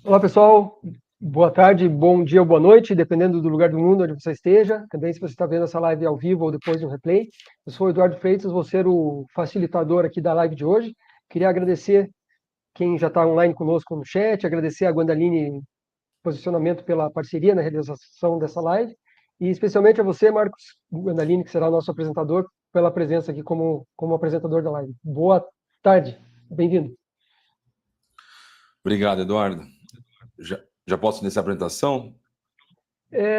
Olá, pessoal. Boa tarde, bom dia ou boa noite, dependendo do lugar do mundo onde você esteja. Também, se você está vendo essa live ao vivo ou depois no replay. Eu sou o Eduardo Freitas, vou ser o facilitador aqui da live de hoje. Queria agradecer quem já está online conosco no chat, agradecer a Guandaline Posicionamento pela parceria na realização dessa live, e especialmente a você, Marcos Guandaline, que será o nosso apresentador, pela presença aqui como apresentador da live. Boa tarde, bem-vindo. Obrigado, Eduardo. Já posso iniciar a apresentação?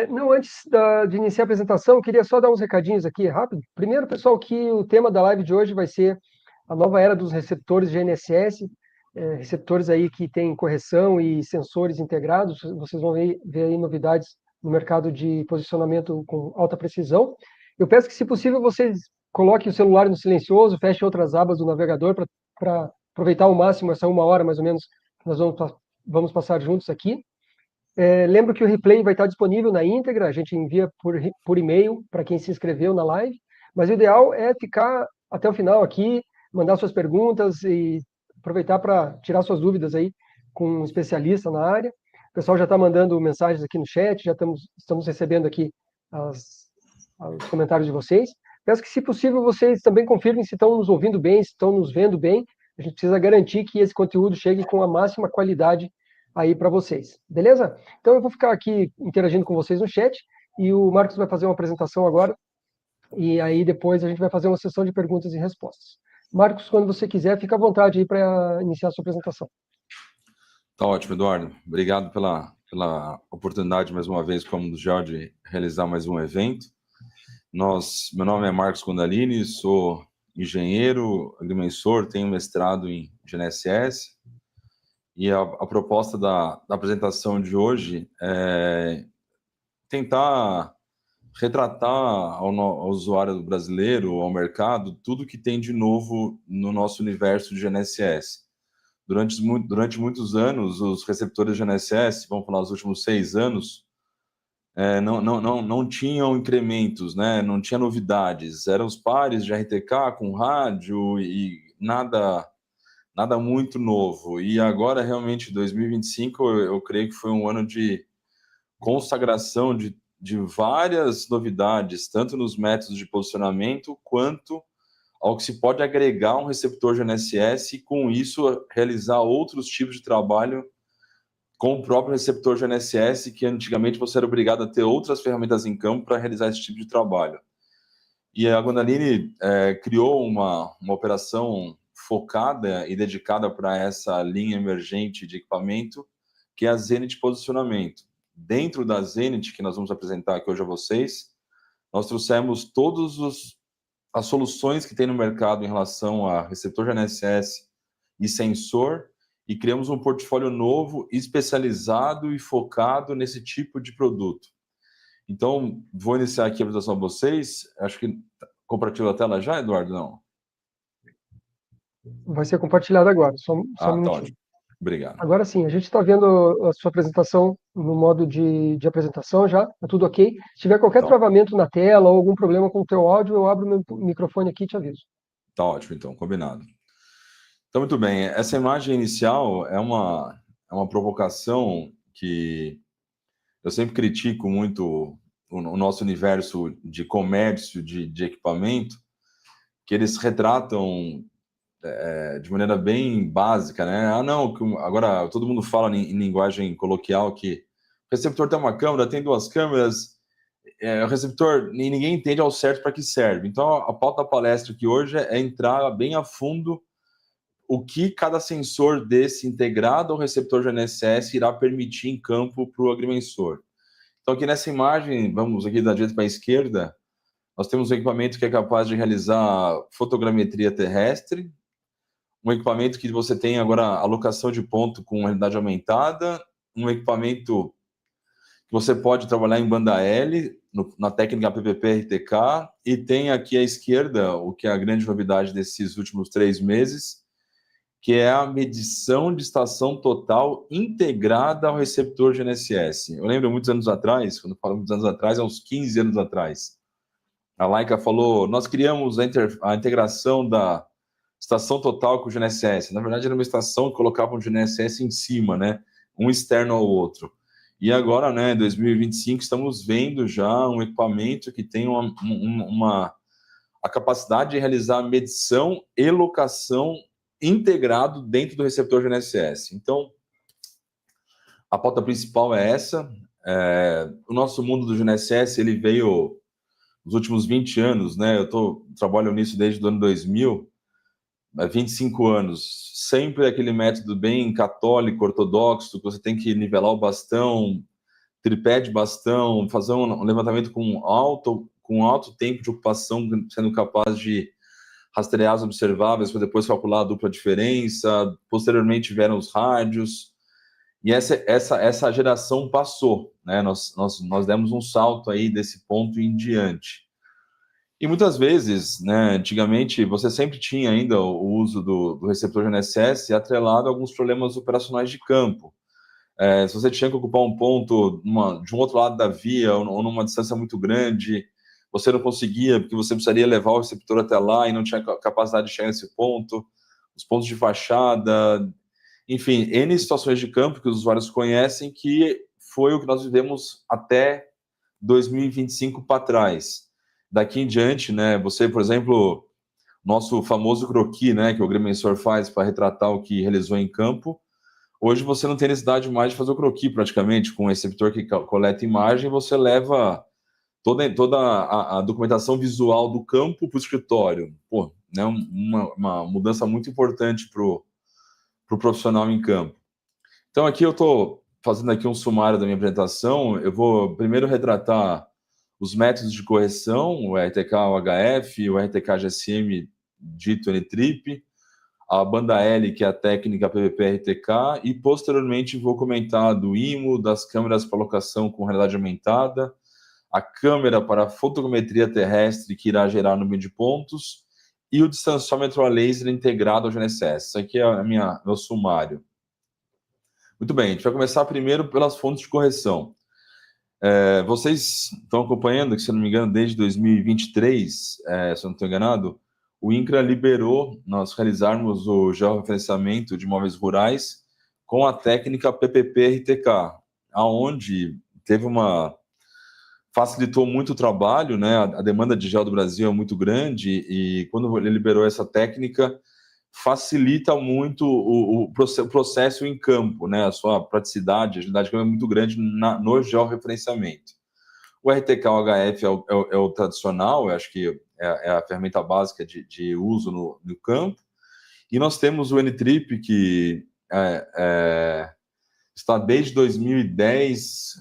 Não, antes de iniciar a apresentação, eu queria só dar uns recadinhos aqui, rápido. Primeiro, pessoal, que o tema da live de hoje vai ser a nova era dos receptores GNSS, receptores aí que têm correção e sensores integrados. Vocês vão ver aí novidades no mercado de posicionamento com alta precisão. Eu peço que, se possível, vocês coloquem o celular no silencioso, fechem outras abas do navegador para aproveitar ao máximo essa 1 hora, mais ou menos, que nós vamos passar juntos aqui. Lembro que o replay vai estar disponível na íntegra, a gente envia por e-mail para quem se inscreveu na live, mas o ideal é ficar até o final aqui, mandar suas perguntas e aproveitar para tirar suas dúvidas aí com um especialista na área. O pessoal já está mandando mensagens aqui no chat, já estamos recebendo aqui os comentários de vocês. Peço que, se possível, vocês também confirmem se estão nos ouvindo bem, se estão nos vendo bem. A gente precisa garantir que esse conteúdo chegue com a máxima qualidade aí para vocês, beleza? Então eu vou ficar aqui interagindo com vocês no chat, e o Marcos vai fazer uma apresentação agora, e aí depois a gente vai fazer uma sessão de perguntas e respostas. Marcos, quando você quiser, fica à vontade aí para iniciar a sua apresentação. Tá ótimo, Eduardo. Obrigado pela oportunidade, mais uma vez, como do GEO, de realizar mais um evento. Meu nome é Marcos Guandaline, sou engenheiro, agrimensor, tenho mestrado em GNSS, e a proposta da apresentação de hoje é tentar retratar ao usuário brasileiro, ao mercado, tudo que tem de novo no nosso universo de GNSS. Durante muitos anos, os receptores de GNSS, vamos falar os últimos 6 anos, não tinham incrementos, né? Não tinha novidades. Eram os pares de RTK com rádio e nada muito novo. E agora, realmente, 2025, eu creio que foi um ano de consagração de várias novidades, tanto nos métodos de posicionamento, quanto ao que se pode agregar um receptor GNSS e, com isso, realizar outros tipos de trabalho com o próprio receptor GNSS, que antigamente você era obrigado a ter outras ferramentas em campo para realizar esse tipo de trabalho. E a Guandaline criou uma operação focada e dedicada para essa linha emergente de equipamento, que é a Zenit Posicionamento. Dentro da Zenit, que nós vamos apresentar aqui hoje a vocês, nós trouxemos todas as soluções que tem no mercado em relação a receptor GNSS e sensor, e criamos um portfólio novo, especializado e focado nesse tipo de produto. Então, vou iniciar aqui a apresentação a vocês. Acho que compartilhou a tela já, Eduardo? Não? Vai ser compartilhado agora, só um minutinho. Tá ótimo. Obrigado. Agora sim, a gente está vendo a sua apresentação no modo de apresentação já, tá tudo ok. Se tiver qualquer travamento na tela ou algum problema com o teu áudio, eu abro meu microfone aqui e te aviso. Tá ótimo, então, combinado. Então, muito bem, essa imagem inicial é uma provocação que eu sempre critico muito o nosso universo de comércio de equipamento, que eles retratam de maneira bem básica, né? Agora todo mundo fala em linguagem coloquial que o receptor tem uma câmera, tem 2 câmeras, o receptor, ninguém entende ao certo para que serve. Então, a pauta da palestra aqui hoje é entrar bem a fundo o que cada sensor desse integrado ao receptor GNSS irá permitir em campo para o agrimensor. Então, aqui nessa imagem, vamos aqui da direita para a esquerda, nós temos um equipamento que é capaz de realizar fotogrametria terrestre, um equipamento que você tem agora alocação de ponto com realidade aumentada, um equipamento que você pode trabalhar em banda L, na técnica PPP-RTK, e tem aqui à esquerda, o que é a grande novidade desses últimos 3 meses, que é a medição de estação total integrada ao receptor GNSS. Eu lembro muitos anos atrás, quando eu falo muitos anos atrás, é uns 15 anos atrás, a Leica falou, nós criamos a integração da estação total com o GNSS. Na verdade, era uma estação que colocava um GNSS em cima, né? Um externo ao outro. E agora, né, em 2025, estamos vendo já um equipamento que tem a capacidade de realizar medição e locação integrado dentro do receptor GNSS. Então, a pauta principal é essa. O nosso mundo do GNSS, ele veio nos últimos 20 anos, né? Eu trabalho nisso desde o ano 2000, 25 anos. Sempre aquele método bem católico, ortodoxo, que você tem que nivelar o bastão, tripé de bastão, fazer um levantamento com alto tempo de ocupação, sendo capaz de rastrear as observáveis para depois calcular a dupla diferença. Posteriormente vieram os rádios. E essa geração passou, né? Nós demos um salto aí desse ponto em diante. E muitas vezes, né, antigamente, você sempre tinha ainda o uso do receptor GNSS atrelado a alguns problemas operacionais de campo. Se você tinha que ocupar um ponto de um outro lado da via ou numa distância muito grande, você não conseguia, porque você precisaria levar o receptor até lá e não tinha capacidade de chegar nesse ponto, os pontos de fachada, enfim, N situações de campo que os usuários conhecem, que foi o que nós vivemos até 2025 para trás. Daqui em diante, né, você, por exemplo, nosso famoso croquis, né, que o agrimensor faz para retratar o que realizou em campo, hoje você não tem necessidade mais de fazer o croquis praticamente, com um receptor que coleta imagem, você leva toda a documentação visual do campo para o escritório. Pô, né, uma mudança muito importante para o profissional em campo. Então aqui eu estou fazendo aqui um sumário da minha apresentação. Eu vou primeiro retratar os métodos de correção, o RTK-UHF, o RTK-GSM, dito N-Trip, a banda L, que é a técnica PPP-RTK, e posteriormente vou comentar do IMO, das câmeras para locação com realidade aumentada, a câmera para fotogrametria terrestre, que irá gerar número de pontos, e o distanciômetro a laser integrado ao GNSS. Isso aqui é meu sumário. Muito bem, a gente vai começar primeiro pelas fontes de correção. Vocês estão acompanhando, que se eu não me engano, desde 2023, se eu não estou enganado, o INCRA liberou nós realizarmos o georreferenciamento de imóveis rurais com a técnica PPP-RTK, aonde facilitou muito o trabalho, né? A demanda de geo do Brasil é muito grande e quando ele liberou essa técnica, facilita muito o processo em campo, né? A sua praticidade, a agilidade de campo é muito grande no georreferenciamento. O RTK-UHF é o tradicional, eu acho que é a ferramenta básica de uso no campo. E nós temos o N-Trip, que está desde 2010,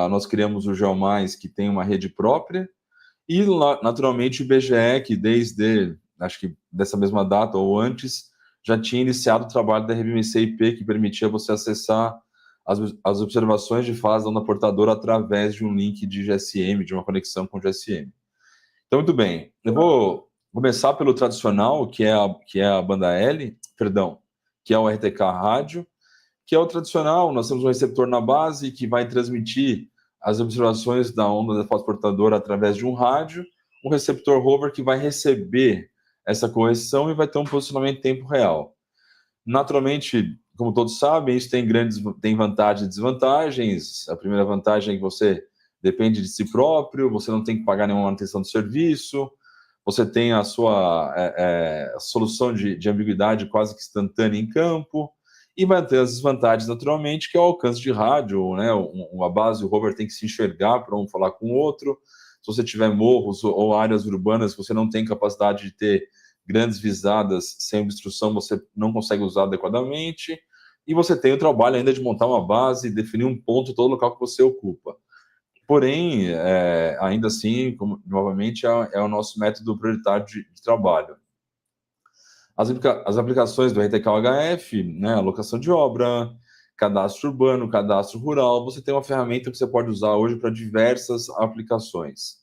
nós criamos o GeoMais, que tem uma rede própria, e naturalmente o IBGE, que desde, acho que dessa mesma data ou antes, já tinha iniciado o trabalho da RBMC-IP, que permitia você acessar as observações de fase da onda portadora através de um link de GSM, de uma conexão com GSM. Então, muito bem. Eu vou começar pelo tradicional, que é a banda L, que é o RTK rádio, que é o tradicional. Nós temos um receptor na base que vai transmitir as observações da onda da fase portadora através de um rádio, um receptor rover que vai receber essa correção e vai ter um posicionamento em tempo real. Naturalmente, como todos sabem, isso tem vantagens e desvantagens. A primeira vantagem é que você depende de si próprio, você não tem que pagar nenhuma manutenção de serviço, você tem a sua solução de ambiguidade quase que instantânea em campo, e vai ter as desvantagens, naturalmente, que é o alcance de rádio, né? A base, o rover tem que se enxergar para um falar com o outro. Se você tiver morros ou áreas urbanas que você não tem capacidade de ter grandes visadas sem obstrução, você não consegue usar adequadamente. E você tem o trabalho ainda de montar uma base, definir um ponto, todo local que você ocupa. Porém, ainda assim, novamente, é o nosso método prioritário de trabalho. As aplicações do RTK-UHF, né, alocação de obra, cadastro urbano, cadastro rural, você tem uma ferramenta que você pode usar hoje para diversas aplicações.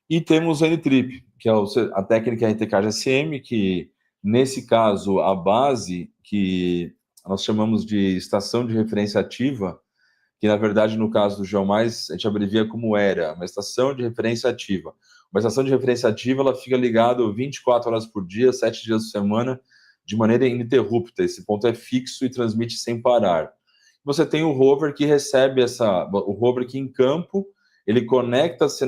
E temos o N-Trip, que é a técnica RTK-GSM, que Nesse caso, a base, que nós chamamos de estação de referência ativa, que na verdade, no caso do GeoMais, a gente abrevia como ERA, uma estação de referência ativa. Uma estação de referência ativa, ela fica ligada 24 horas por dia, 7 dias por semana, de maneira ininterrupta. Esse ponto é fixo e transmite sem parar. Você tem o rover que recebe o rover que em campo, ele conecta-se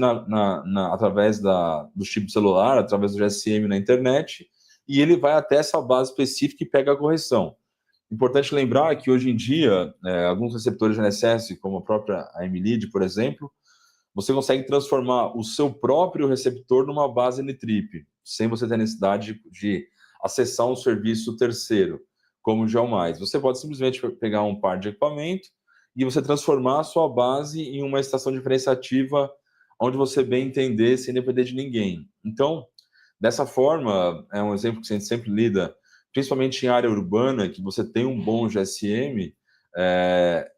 através do chip celular, através do GSM na internet, e ele vai até essa base específica e pega a correção. Importante lembrar que hoje em dia, alguns receptores de GNSS, como a própria AMLead, por exemplo, você consegue transformar o seu próprio receptor numa base N-trip, sem você ter necessidade de acessar um serviço terceiro, como o GeoMais. Você pode simplesmente pegar um par de equipamento e você transformar a sua base em uma estação diferenciativa onde você bem entender, sem depender de ninguém. Então, dessa forma, é um exemplo que a gente sempre lida, principalmente em área urbana, que você tem um bom GSM,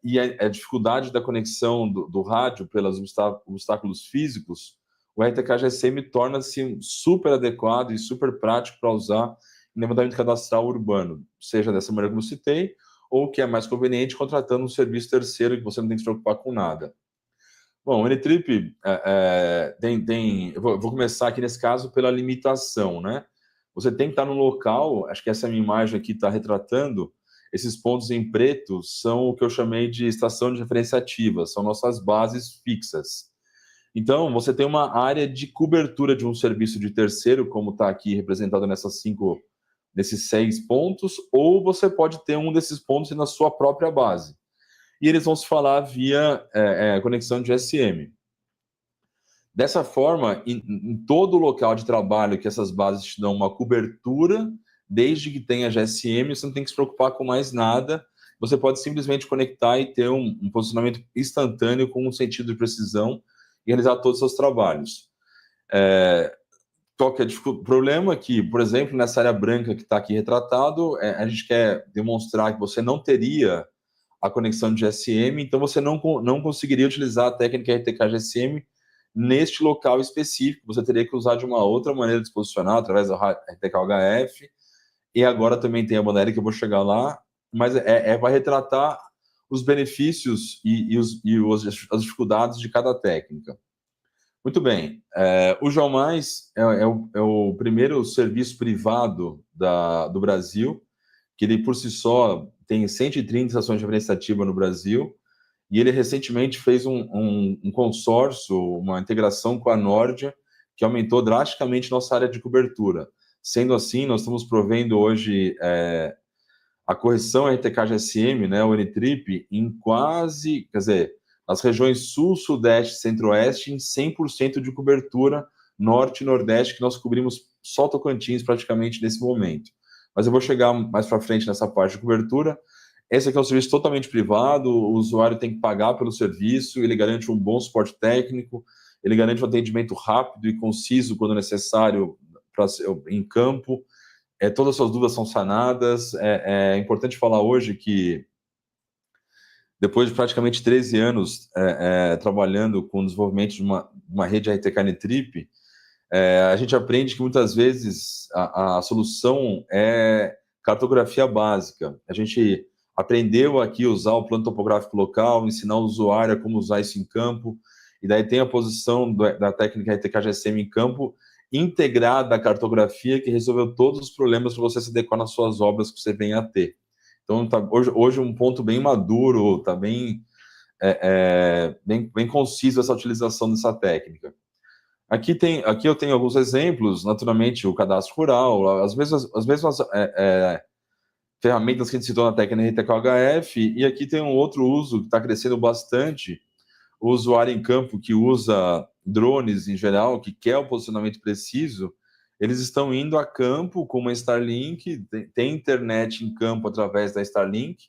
e a dificuldade da conexão do rádio pelos obstáculos físicos, o RTK GSM torna-se super adequado e super prático para usar em levantamento cadastral urbano, seja dessa maneira como eu citei, ou que é mais conveniente contratando um serviço terceiro que você não tem que se preocupar com nada. Bom, o N-Trip eu vou começar aqui nesse caso pela limitação, né? Você tem que estar no local, acho que essa minha imagem aqui está retratando, esses pontos em preto são o que eu chamei de estação de referência ativa, são nossas bases fixas. Então, você tem uma área de cobertura de um serviço de terceiro, como está aqui representado nesses 6 pontos, ou você pode ter um desses pontos na sua própria base. E eles vão se falar via conexão de GSM. Dessa forma, em todo local de trabalho que essas bases te dão uma cobertura, desde que tenha GSM, você não tem que se preocupar com mais nada, você pode simplesmente conectar e ter um posicionamento instantâneo com um sentido de precisão e realizar todos os seus trabalhos. Qual que é o problema? Que, por exemplo, nessa área branca que está aqui retratado, a gente quer demonstrar que você não teria a conexão de GSM, então você não conseguiria utilizar a técnica RTK GSM neste local específico, você teria que usar de uma outra maneira de se posicionar, através do RTK HF, e agora também tem a banda aérea que eu vou chegar lá, mas vai retratar os benefícios e as dificuldades de cada técnica. Muito bem, o GeoMais é o primeiro serviço privado do Brasil, que ele por si só tem 130 estações de referência ativa no Brasil, e ele recentemente fez um consórcio, uma integração com a Nordia, que aumentou drasticamente nossa área de cobertura. Sendo assim, nós estamos provendo hoje a correção RTK-GSM, né, o N-Trip, em quase, quer dizer, nas regiões sul, sudeste, centro-oeste, em 100% de cobertura, norte e nordeste, que nós cobrimos só Tocantins praticamente nesse momento. Mas eu vou chegar mais para frente nessa parte de cobertura. Esse aqui é um serviço totalmente privado, o usuário tem que pagar pelo serviço, ele garante um bom suporte técnico, ele garante um atendimento rápido e conciso quando necessário em campo, todas as suas dúvidas são sanadas. É importante falar hoje que, depois de praticamente 13 anos trabalhando com o desenvolvimento de uma rede RTK N-Trip, a gente aprende que muitas vezes a solução é cartografia básica. A gente aprendeu aqui a usar o plano topográfico local, ensinar o usuário a como usar isso em campo, e daí tem a posição da técnica RTK-GSM em campo, integrada à cartografia, que resolveu todos os problemas para você se adequar nas suas obras que você venha a ter. Então, hoje um ponto bem maduro, está bem conciso essa utilização dessa técnica. Aqui eu tenho alguns exemplos, naturalmente, o cadastro rural, as mesmas ferramentas que a gente citou na técnica RTK-HF, e aqui tem um outro uso que está crescendo bastante, o usuário em campo que usa drones em geral, que quer o posicionamento preciso, eles estão indo a campo com uma Starlink, tem internet em campo através da Starlink,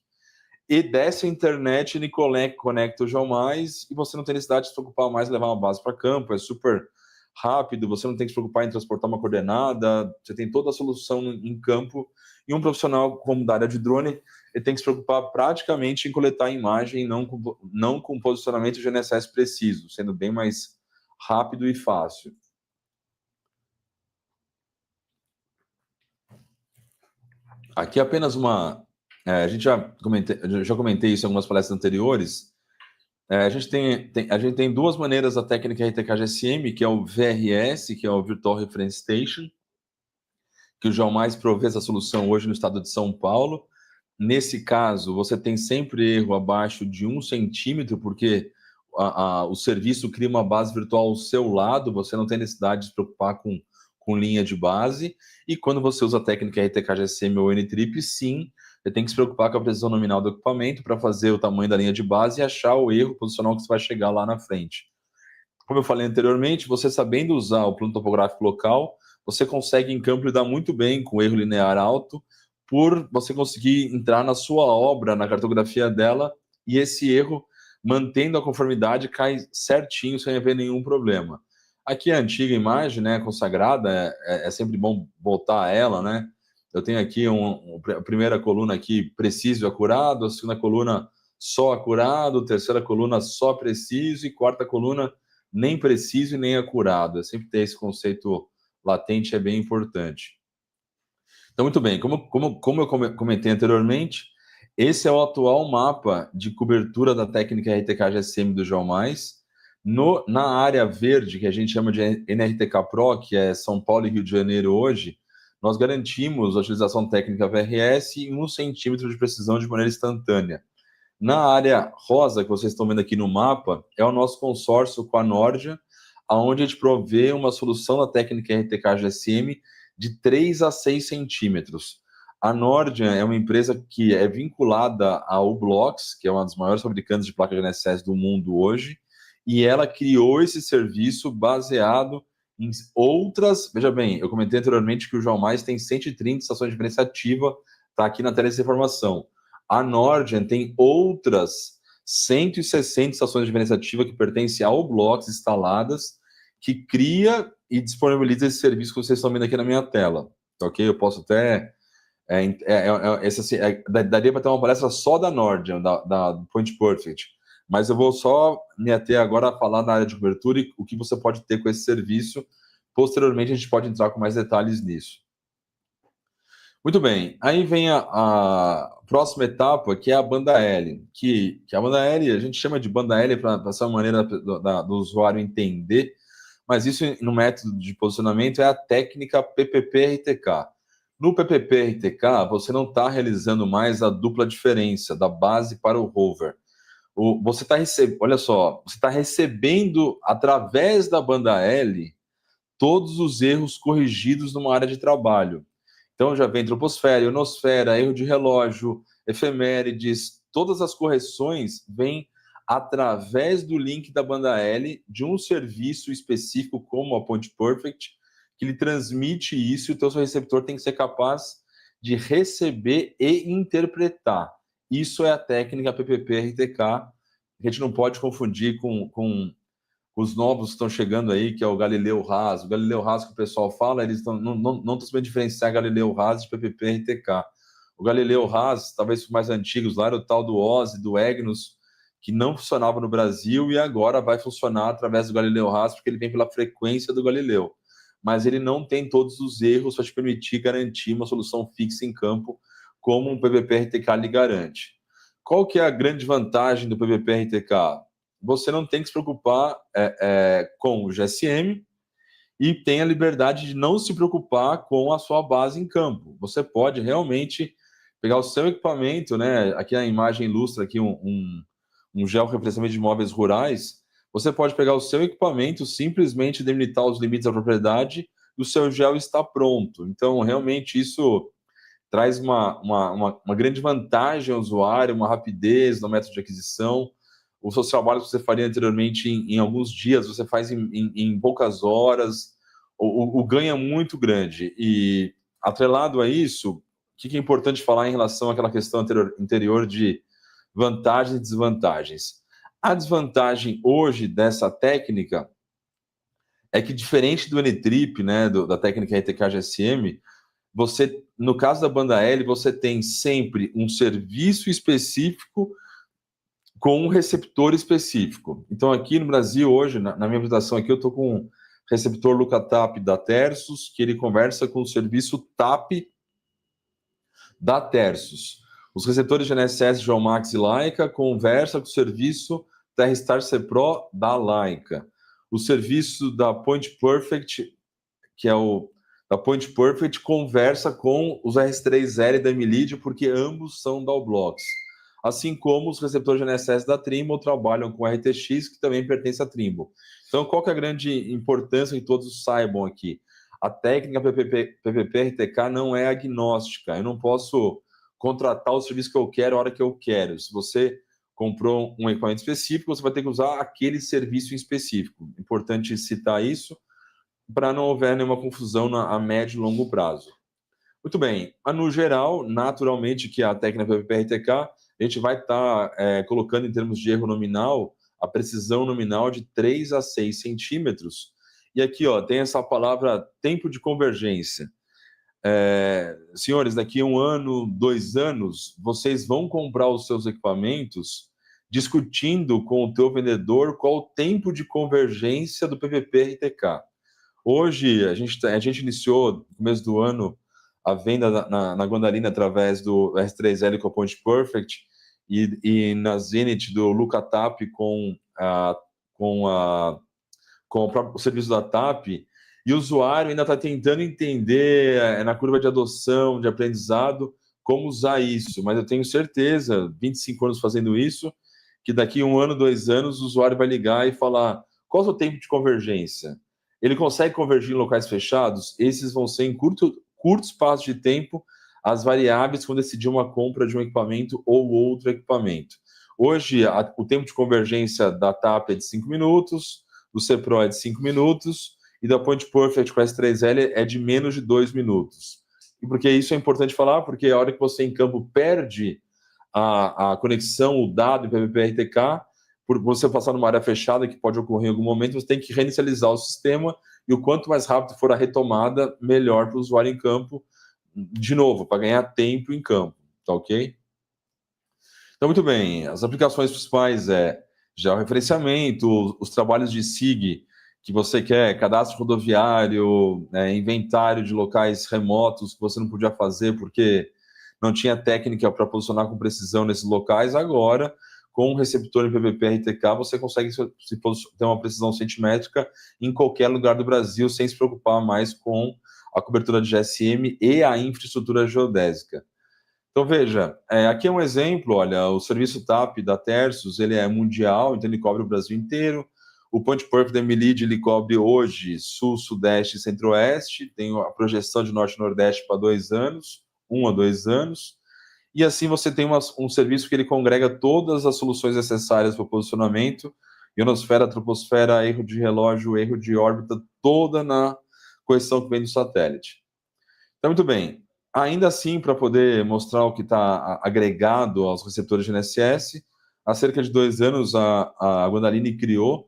e dessa internet ele conecta o GeoMais e você não tem necessidade de se preocupar mais em levar uma base para campo, é super rápido, você não tem que se preocupar em transportar uma coordenada, você tem toda a solução em campo, e um profissional como da área de drone, ele tem que se preocupar praticamente em coletar a imagem, não com posicionamento de GNSS preciso, sendo bem mais rápido e fácil. Aqui é apenas uma... a gente já comentei isso em algumas palestras anteriores. A gente tem duas maneiras da técnica RTK GSM, que é o VRS, que é o Virtual Reference Station, que o Geomais provê essa solução hoje no estado de São Paulo. Nesse caso, você tem sempre erro abaixo de 1 centímetro, porque o serviço cria uma base virtual ao seu lado, você não tem necessidade de se preocupar com linha de base. E quando você usa a técnica RTK GSM ou N-Trip, sim, você tem que se preocupar com a precisão nominal do equipamento para fazer o tamanho da linha de base e achar o erro posicional que você vai chegar lá na frente. Como eu falei anteriormente, você sabendo usar o plano topográfico local, você consegue em campo lidar muito bem com erro linear alto, por você conseguir entrar na sua obra, na cartografia dela, e esse erro, mantendo a conformidade, cai certinho sem haver nenhum problema. Aqui a antiga imagem, né, consagrada, é sempre bom voltar a ela, né? Eu tenho aqui a primeira coluna aqui, preciso e acurado, a segunda coluna só acurado, a terceira coluna só preciso e quarta coluna nem preciso e nem acurado. É sempre ter esse conceito latente, é bem importante. Então, muito bem, como eu comentei anteriormente, esse é o atual mapa de cobertura da técnica RTK GSM do Geomais. Na área verde, que a gente chama de NRTK Pro, que é São Paulo e Rio de Janeiro hoje, nós garantimos a utilização técnica VRS em 1 centímetro de precisão de maneira instantânea. Na área rosa, que vocês estão vendo aqui no mapa, é o nosso consórcio com a Nordia, onde a gente provê uma solução da técnica RTK GSM de 3 a 6 centímetros. A Nordia é uma empresa que é vinculada à U-Blox, que é uma das maiores fabricantes de placas de GNSS do mundo hoje, e ela criou esse serviço baseado em outras... Veja bem, eu comentei anteriormente que o Geomais tem 130 estações de referência ativa, está aqui na tela essa informação. A Nordian tem outras 160 estações de referência ativa que pertencem ao Blox instaladas, que cria e disponibiliza esse serviço que vocês estão vendo aqui na minha tela. Ok? Eu posso até... daria para ter uma palestra só da Nordian, da Point Perfect, mas eu vou só me ater agora a falar na área de cobertura e o que você pode ter com esse serviço. Posteriormente, a gente pode entrar com mais detalhes nisso. Muito bem, aí vem a próxima etapa, que é a banda L, que a banda L, a gente chama de banda L para essa maneira do usuário entender, mas isso no método de posicionamento é a técnica PPP-RTK. No PPP-RTK, você não está realizando mais a dupla diferença da base para o rover. Você está olha só, você está recebendo através da banda L todos os erros corrigidos numa área de trabalho. Então já vem troposfera, ionosfera, erro de relógio, efemérides, todas as correções vêm através do link da banda L de um serviço específico como a Point Perfect, que ele transmite isso e o seu receptor tem que ser capaz de receber e interpretar. Isso é a técnica PPP-RTK, que a gente não pode confundir com os novos que estão chegando aí, que é o Galileu Haas. O Galileu Haas que o pessoal fala, eles não estão sabendo diferenciar Galileu Haas de PPP-RTK. O Galileu Haas, talvez os mais antigos lá, era o tal do OSI, do EGNOS, que não funcionava no Brasil e agora vai funcionar através do Galileu Haas, porque ele vem pela frequência do Galileu. Mas ele não tem todos os erros para te permitir garantir uma solução fixa em campo, como um PPP-RTK lhe garante. Qual que é a grande vantagem do PPP-RTK? Você não tem que se preocupar com o GSM e tem a liberdade de não se preocupar com a sua base em campo. Você pode realmente pegar o seu equipamento, né? Aqui a imagem ilustra aqui um georreferenciamento de imóveis rurais. Você pode pegar o seu equipamento, simplesmente delimitar os limites da propriedade e o seu geo está pronto. Então, realmente, isso traz uma grande vantagem ao usuário, uma rapidez no método de aquisição. Os seus trabalhos que você faria anteriormente em alguns dias, você faz em poucas horas, o ganho é muito grande. E, atrelado a isso, o que é importante falar em relação àquela questão anterior de vantagens e desvantagens? A desvantagem hoje dessa técnica é que, diferente do N-Trip, né, da técnica RTK-GSM, você, no caso da banda L, você tem sempre um serviço específico com um receptor específico. Então, aqui no Brasil, hoje, na minha apresentação aqui, eu estou com um receptor LucaTap da Tersus, que ele conversa com o serviço TAP da Tersus. Os receptores de GNSS Geomax e Leica conversam com o serviço TerraStar C-Pro da Leica. O serviço da Point Perfect, que é o da Point Perfect, conversa com os RS3L da Emilid, porque ambos são da Oblox. Assim como os receptores de GNSS da Trimble trabalham com RTX, que também pertence à Trimble. Então, qual que é a grande importância que todos saibam aqui? A técnica PPP-RTK não é agnóstica. Eu não posso contratar o serviço que eu quero a hora que eu quero. Se você comprou um equipamento específico, você vai ter que usar aquele serviço em específico. Importante citar isso para não houver nenhuma confusão a médio e longo prazo. Muito bem. No geral, naturalmente, que a técnica PPP-RTK, a gente vai estar colocando em termos de erro nominal, a precisão nominal de 3 a 6 centímetros. E aqui tem essa palavra tempo de convergência. Senhores, daqui a 1 ano, 2 anos, vocês vão comprar os seus equipamentos discutindo com o teu vendedor qual o tempo de convergência do PPP-RTK. Hoje, a gente iniciou, no começo do ano, a venda na Gondalina através do S3L com a Point Perfect e na Zenit do Luca TAP com o serviço da TAP, e o usuário ainda está tentando entender na curva de adoção, de aprendizado, como usar isso. Mas eu tenho certeza, 25 anos fazendo isso, que daqui a 1 ano, 2 anos, o usuário vai ligar e falar: qual é o seu tempo de convergência? Ele consegue convergir em locais fechados? Esses vão ser em curto espaço de tempo as variáveis quando decidir uma compra de um equipamento ou outro equipamento. Hoje, o tempo de convergência da TAP é de 5 minutos, do C-Pro é de 5 minutos, e da Point Perfect com a S3L é de menos de 2 minutos. E por que isso é importante falar? Porque a hora que você em campo perde a conexão, o dado em PPP-RTK, por você passar numa área fechada, que pode ocorrer em algum momento, você tem que reinicializar o sistema, e o quanto mais rápido for a retomada, melhor para o usuário em campo, de novo, para ganhar tempo em campo, tá ok? Então, muito bem, as aplicações principais georreferenciamento, os trabalhos de SIG, que você quer, cadastro rodoviário, inventário de locais remotos que você não podia fazer porque não tinha técnica para posicionar com precisão nesses locais. Agora, com um receptor em PPP-RTK, você consegue ter uma precisão centimétrica em qualquer lugar do Brasil, sem se preocupar mais com a cobertura de GSM e a infraestrutura geodésica. Então, veja, aqui é um exemplo, olha, o serviço TAP da Tersus, ele é mundial, então ele cobre o Brasil inteiro. O Point Perfect da Emilid, ele cobre hoje Sul, Sudeste e Centro-Oeste, tem a projeção de Norte e Nordeste para 2 anos, 1 a 2 anos. E assim você tem um serviço que ele congrega todas as soluções necessárias para o posicionamento, ionosfera, troposfera, erro de relógio, erro de órbita, toda na correção que vem do satélite. Então, muito bem. Ainda assim, para poder mostrar o que está agregado aos receptores de GNSS, há cerca de 2 anos a Gondalini criou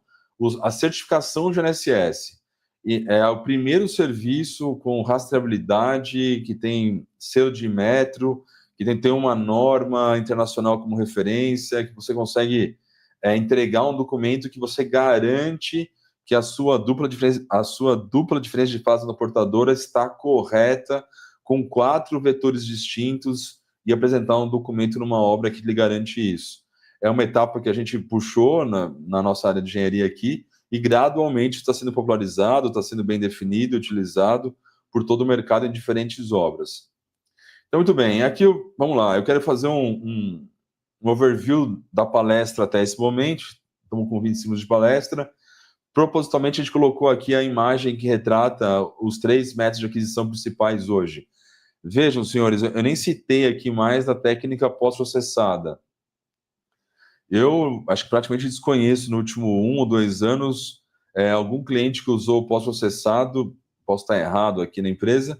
a certificação de GNSS. E é o primeiro serviço com rastreabilidade, que tem selo de metro, que tem uma norma internacional como referência, que você consegue entregar um documento que você garante que a sua dupla diferença de fase da portadora está correta, com 4 vetores distintos, e apresentar um documento numa obra que lhe garante isso. É uma etapa que a gente puxou na nossa área de engenharia aqui, e gradualmente está sendo popularizado, está sendo bem definido, utilizado por todo o mercado em diferentes obras. Então, muito bem, aqui vamos lá, eu quero fazer um overview da palestra até esse momento. Estamos com 20 segundos de palestra. Propositalmente, a gente colocou aqui a imagem que retrata os 3 métodos de aquisição principais hoje. Vejam, senhores, eu nem citei aqui mais da técnica pós-processada. Eu acho que praticamente desconheço no último 1 ou 2 anos algum cliente que usou o pós-processado, posso estar errado aqui na empresa,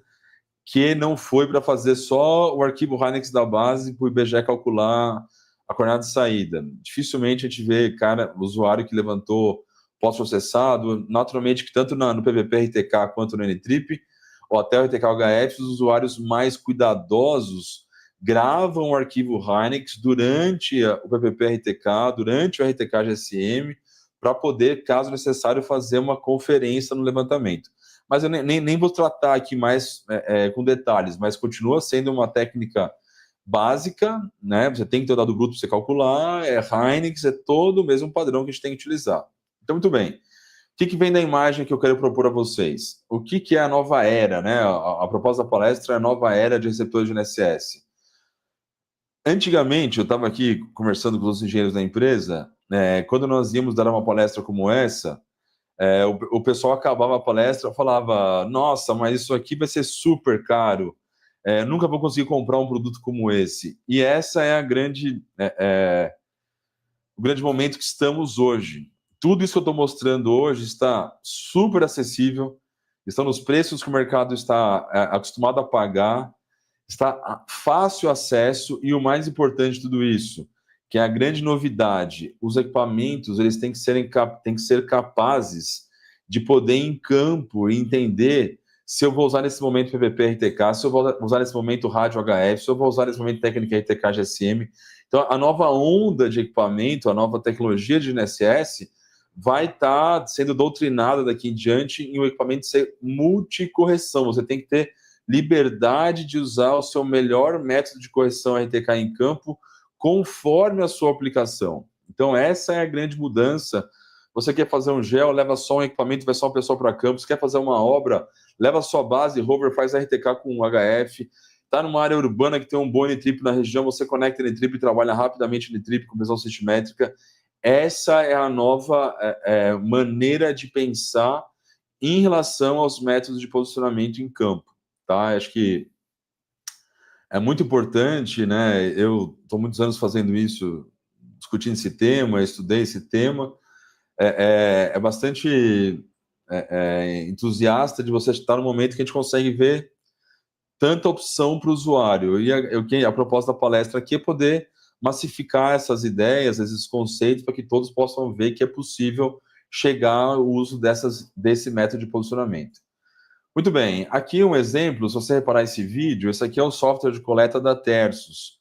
que não foi para fazer só o arquivo Hynix da base para o IBGE calcular a coordenada de saída. Dificilmente a gente vê, usuário que levantou pós-processado, naturalmente que tanto no PPP-RTK quanto no NTRIP, ou até o RTK-HF, os usuários mais cuidadosos gravam o arquivo Hynix durante o PPP-RTK, durante o RTK-GSM, para poder, caso necessário, fazer uma conferência no levantamento. Mas eu nem vou tratar aqui mais com detalhes, mas continua sendo uma técnica básica, né? Você tem que ter o dado bruto para você calcular, é Hynix, é todo o mesmo padrão que a gente tem que utilizar. Então, muito bem. O que vem da imagem que eu quero propor a vocês? O que é a nova era, né? A proposta da palestra é a nova era de receptores de NSS. Antigamente, eu estava aqui conversando com os engenheiros da empresa, quando nós íamos dar uma palestra como essa, o pessoal acabava a palestra e falava, nossa, mas isso aqui vai ser super caro, nunca vou conseguir comprar um produto como esse. E essa é o grande momento que estamos hoje. Tudo isso que eu estou mostrando hoje está super acessível, estão nos preços que o mercado está acostumado a pagar, está fácil acesso e o mais importante de tudo isso, que é a grande novidade, os equipamentos eles têm que ser capazes de poder ir em campo e entender se eu vou usar nesse momento PVP RTK, se eu vou usar nesse momento rádio HF, se eu vou usar nesse momento técnica RTK GSM. Então, a nova onda de equipamento, a nova tecnologia de NSS vai estar sendo doutrinada daqui em diante em um equipamento ser multicorreção. Você tem que ter liberdade de usar o seu melhor método de correção RTK em campo conforme a sua aplicação. Então, essa é a grande mudança. Você quer fazer um gel, leva só um equipamento, vai só uma pessoa para campo. Você quer fazer uma obra, leva sua base, rover, faz RTK com HF. Está numa área urbana que tem um bom N-trip na região, você conecta N-trip e trabalha rapidamente N-trip com visão sistemétrica. Essa é a nova maneira de pensar em relação aos métodos de posicionamento em campo. Tá? Acho que é muito importante, né? Eu estou muitos anos fazendo isso, discutindo esse tema, estudei esse tema. É bastante entusiasta de você estar no momento que a gente consegue ver tanta opção para o usuário. E a proposta da palestra aqui é poder massificar essas ideias, esses conceitos, para que todos possam ver que é possível chegar ao uso desse método de posicionamento. Muito bem, aqui um exemplo, se você reparar esse vídeo, esse aqui é o software de coleta da Tersus.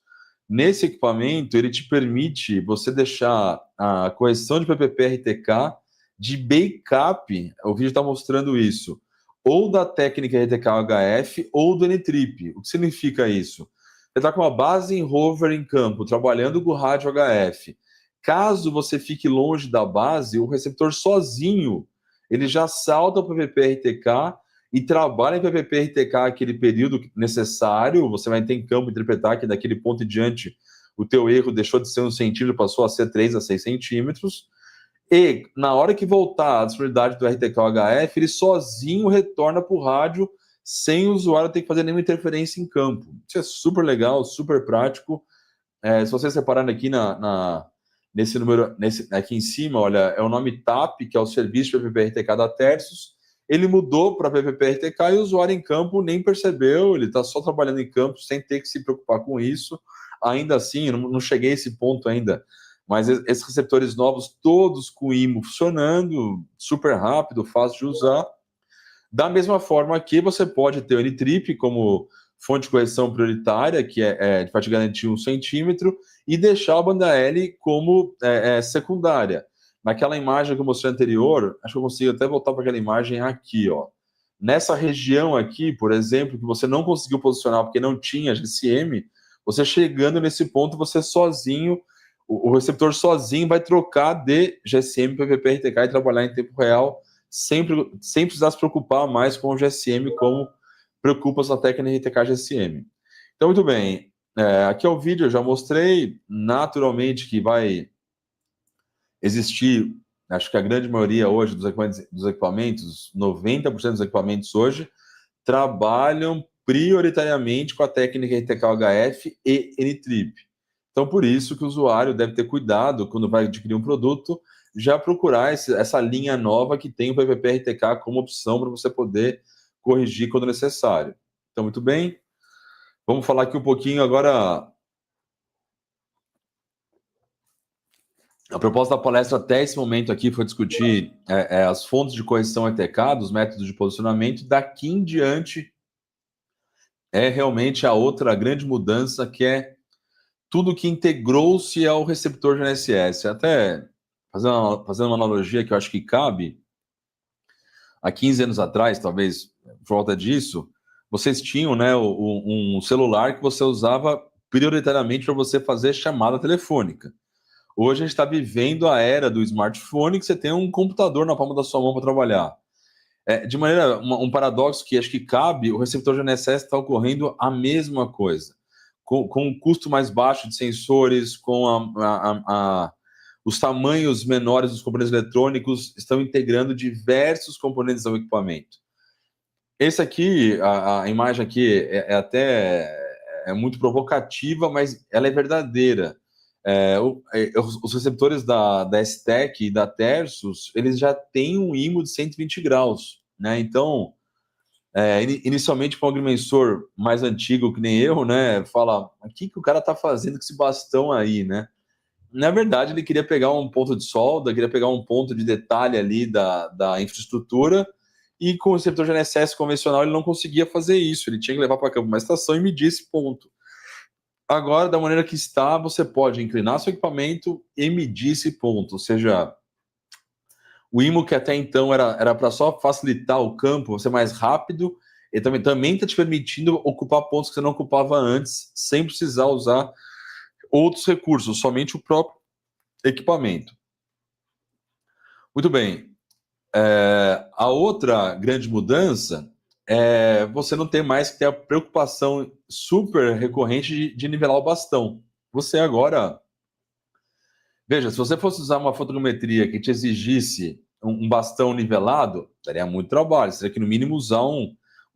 Nesse equipamento, ele te permite você deixar a correção de PPP RTK de backup, o vídeo está mostrando isso, ou da técnica RTK HF ou do N-trip. O que significa isso? Você está com a base em rover em campo, trabalhando com o rádio HF. Caso você fique longe da base, o receptor sozinho, ele já salta o PPP RTK e trabalha em PPP RTK aquele período necessário, você vai ter em campo interpretar que daquele ponto em diante o teu erro deixou de ser 1 centímetro, passou a ser 3 a 6 centímetros, e na hora que voltar a disponibilidade do RTK HF, ele sozinho retorna para o rádio, sem o usuário ter que fazer nenhuma interferência em campo. Isso é super legal, super prático. Se vocês repararem aqui nesse número, aqui em cima, olha, é o nome TAP, que é o Serviço de PPP RTK da Tersus. Ele mudou para PPP RTK e o usuário em campo nem percebeu, ele está só trabalhando em campo sem ter que se preocupar com isso. Ainda assim, não cheguei a esse ponto ainda, mas esses receptores novos, todos com IMO funcionando, super rápido, fácil de usar. Da mesma forma que você pode ter o N-trip como fonte de correção prioritária, que vai te garantir 1 centímetro, e deixar a banda L como secundária. Naquela imagem que eu mostrei anterior, acho que eu consigo até voltar para aquela imagem aqui, ó. Nessa região aqui, por exemplo, que você não conseguiu posicionar porque não tinha GSM, você chegando nesse ponto, você sozinho, o receptor sozinho vai trocar de GSM para PPP RTK e trabalhar em tempo real, sem precisar se preocupar mais com o GSM como preocupa sua técnica RTK GSM. Então, muito bem. Aqui é o vídeo, eu já mostrei. Naturalmente que vai existir, acho que a grande maioria hoje dos equipamentos, 90% dos equipamentos hoje, trabalham prioritariamente com a técnica RTK HF e N-trip. Então, por isso que o usuário deve ter cuidado quando vai adquirir um produto, já procurar essa linha nova que tem o PPP RTK como opção para você poder corrigir quando necessário. Então, muito bem. Vamos falar aqui um pouquinho agora. A proposta da palestra até esse momento aqui foi discutir as fontes de correção RTK, dos métodos de posicionamento. Daqui em diante é realmente a outra grande mudança, que é tudo que integrou-se ao receptor de NSS. Até fazendo uma analogia que eu acho que cabe, há 15 anos atrás, talvez por volta disso, vocês tinham, né, um celular que você usava prioritariamente para você fazer chamada telefônica. Hoje a gente está vivendo a era do smartphone, que você tem um computador na palma da sua mão para trabalhar. De maneira, um paradoxo que acho que cabe, o receptor GNSS está ocorrendo a mesma coisa. Com um custo mais baixo de sensores, com os tamanhos menores dos componentes eletrônicos, estão integrando diversos componentes ao equipamento. Esse aqui, a imagem aqui é muito provocativa, mas ela é verdadeira. Os receptores da STEC e da Tersus, eles já têm um IMO de 120 graus, né? Então, inicialmente, para um agrimensor mais antigo que nem eu, né, fala, o que o cara está fazendo com esse bastão aí, né? Na verdade, ele queria pegar um ponto de solda, queria pegar um ponto de detalhe ali da infraestrutura, e com o receptor GNSS convencional ele não conseguia fazer isso, ele tinha que levar para campo uma estação e medir esse ponto. Agora, da maneira que está, você pode inclinar seu equipamento e medir esse ponto, ou seja, o IMO que até então era para só facilitar o campo, ser mais rápido, ele também está te permitindo ocupar pontos que você não ocupava antes, sem precisar usar outros recursos, somente o próprio equipamento. Muito bem. A outra grande mudança é você não ter mais que ter a preocupação super recorrente de nivelar o bastão. Você agora... Veja, se você fosse usar uma fotogrametria que te exigisse um bastão nivelado, daria muito trabalho. Você teria que, no mínimo, usar um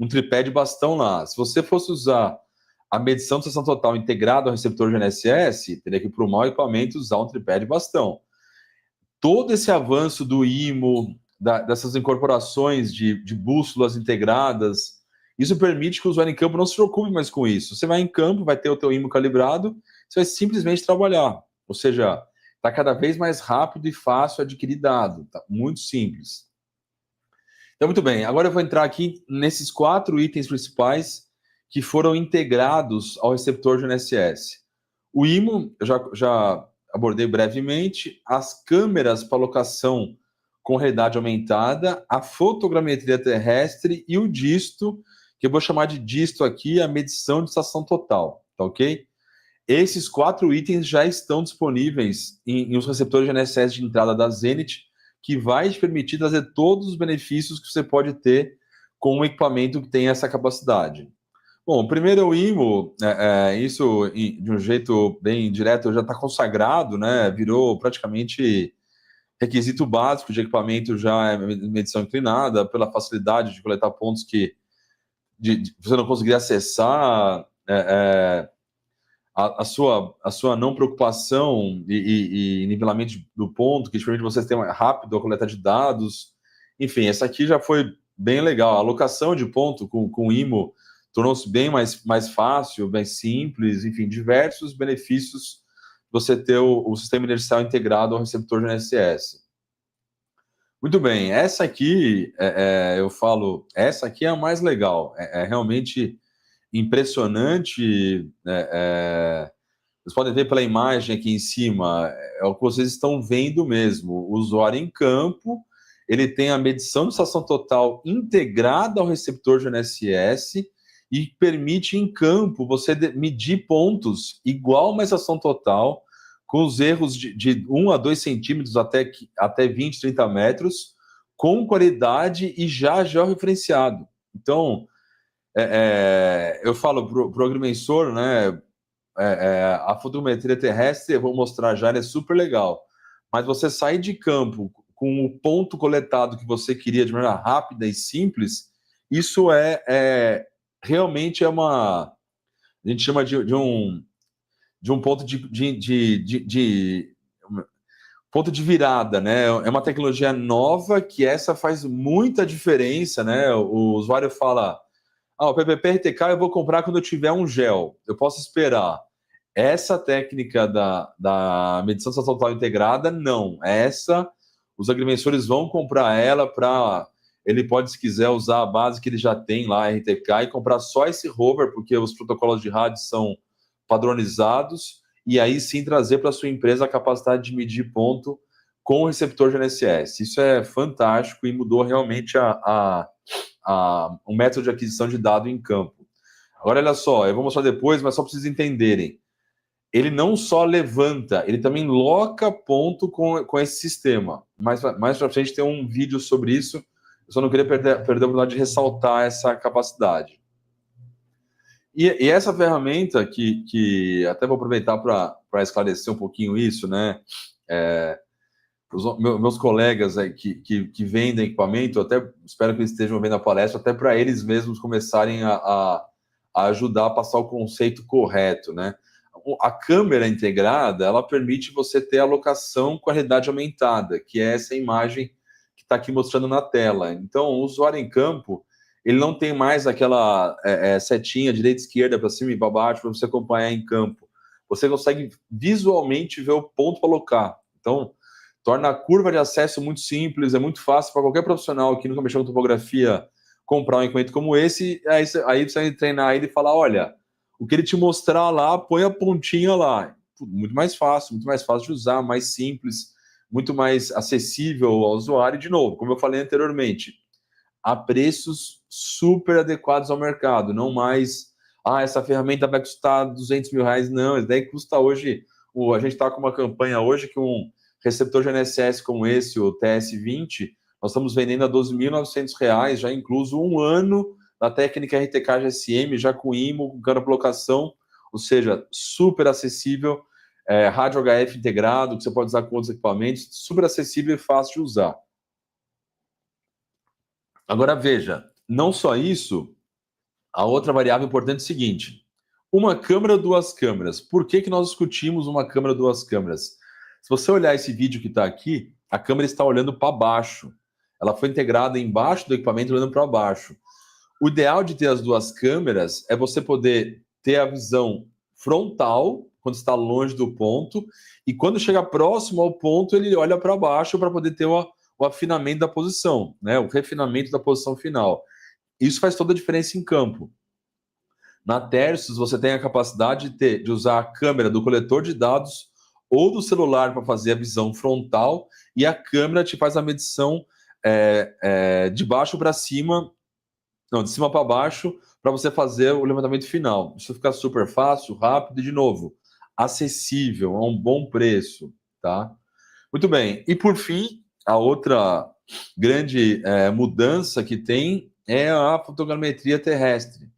tripé de bastão lá. Se você fosse usar a medição de seção total integrada ao receptor GNSS, teria que, para o mau equipamento, usar um tripé de bastão. Todo esse avanço do IMO, dessas incorporações de bússolas integradas, isso permite que o usuário em campo não se preocupe mais com isso. Você vai em campo, vai ter o teu IMO calibrado, você vai simplesmente trabalhar. Ou seja, está cada vez mais rápido e fácil adquirir dado. Tá muito simples. Então, muito bem. Agora eu vou entrar aqui nesses 4 itens principais que foram integrados ao receptor GNSS. O IMO, eu já abordei brevemente, as câmeras para locação com realidade aumentada, a fotogrametria terrestre e o disto, que eu vou chamar de disto aqui, a medição de estação total, tá ok? Esses 4 itens já estão disponíveis em os receptores GNSS de entrada da Zenit, que vai te permitir trazer todos os benefícios que você pode ter com um equipamento que tem essa capacidade. Bom, primeiro o IMO, isso de um jeito bem direto já está consagrado, né? Virou praticamente requisito básico de equipamento já é medição inclinada, pela facilidade de coletar pontos que você não conseguiria acessar, a sua não preocupação e nivelamento do ponto, que permite você ter rápido a coleta de dados. Enfim, essa aqui já foi bem legal. A alocação de ponto com o IMO tornou-se bem mais fácil, bem simples, enfim, diversos benefícios você ter o sistema inercial integrado ao receptor GNSS. Muito bem, essa aqui, eu falo, essa aqui é a mais legal, é realmente impressionante. Vocês podem ver pela imagem aqui em cima, é o que vocês estão vendo mesmo. O usuário em campo, ele tem a medição de estação total integrada ao receptor GNSS e permite em campo você medir pontos igual uma estação total, com os erros de 1 a 2 centímetros até 20, 30 metros, com qualidade e já georreferenciado. Então, eu falo para o agrimensor, né, a fotometria terrestre, eu vou mostrar já, é super legal. Mas você sair de campo com o ponto coletado que você queria de maneira rápida e simples, isso realmente a gente chama de um ponto ponto de virada, né? É uma tecnologia nova que essa faz muita diferença, né? O usuário fala, o PPP RTK eu vou comprar quando eu tiver um gel, eu posso esperar. Essa técnica da medição de estação total integrada, não. Os agrimensores vão comprar ela para... Ele pode, se quiser, usar a base que ele já tem lá, RTK, e comprar só esse rover, porque os protocolos de rádio são padronizados, e aí sim trazer para a sua empresa a capacidade de medir ponto com o receptor GNSS. Isso é fantástico e mudou realmente o método de aquisição de dado em campo. Agora, olha só, eu vou mostrar depois, mas só para vocês entenderem. Ele não só levanta, ele também loca ponto com esse sistema. Mais para frente tem um vídeo sobre isso, eu só não queria perder a oportunidade de ressaltar essa capacidade. E essa ferramenta, que até vou aproveitar para esclarecer um pouquinho isso, né? Os meus colegas que vendem equipamento, até espero que eles estejam vendo a palestra, até para eles mesmos começarem a ajudar a passar o conceito correto, né? A câmera integrada, ela permite você ter a locação com a realidade aumentada, que é essa imagem que está aqui mostrando na tela. Então, o usuário em campo, ele não tem mais aquela setinha direita e esquerda para cima e para baixo para você acompanhar em campo. Você consegue visualmente ver o ponto para alocar. Então, torna a curva de acesso muito simples, é muito fácil para qualquer profissional que nunca mexeu com topografia comprar um equipamento como esse. Aí você vai treinar ele e falar, olha, o que ele te mostrar lá, põe a pontinha lá. Muito mais fácil de usar, mais simples, muito mais acessível ao usuário. E, de novo, como eu falei anteriormente, a preços super adequados ao mercado, não mais, essa ferramenta vai custar R$200 mil. Não, isso daí custa hoje, a gente está com uma campanha hoje que um receptor GNSS como esse, o TS20, nós estamos vendendo a R$12.900, já incluso um ano da técnica RTK GSM, já com IMO, com câmera por locação, ou seja, super acessível, rádio HF integrado, que você pode usar com outros equipamentos, super acessível e fácil de usar. Agora veja, não só isso, a outra variável importante é o seguinte, uma câmera, duas câmeras. Por que nós discutimos uma câmera, duas câmeras? Se você olhar esse vídeo que está aqui, a câmera está olhando para baixo. Ela foi integrada embaixo do equipamento, olhando para baixo. O ideal de ter as duas câmeras é você poder ter a visão frontal, quando está longe do ponto, e quando chega próximo ao ponto, ele olha para baixo para poder ter o afinamento da posição, né? O refinamento da posição final. Isso faz toda a diferença em campo. Na Tersus, você tem a capacidade de usar a câmera do coletor de dados ou do celular para fazer a visão frontal, e a câmera te faz a medição de baixo para cima, não, de cima para baixo, para você fazer o levantamento final. Isso fica super fácil, rápido e, de novo, acessível, a um bom preço, tá? Muito bem. E, por fim, a outra grande mudança que tem é a fotogrametria terrestre.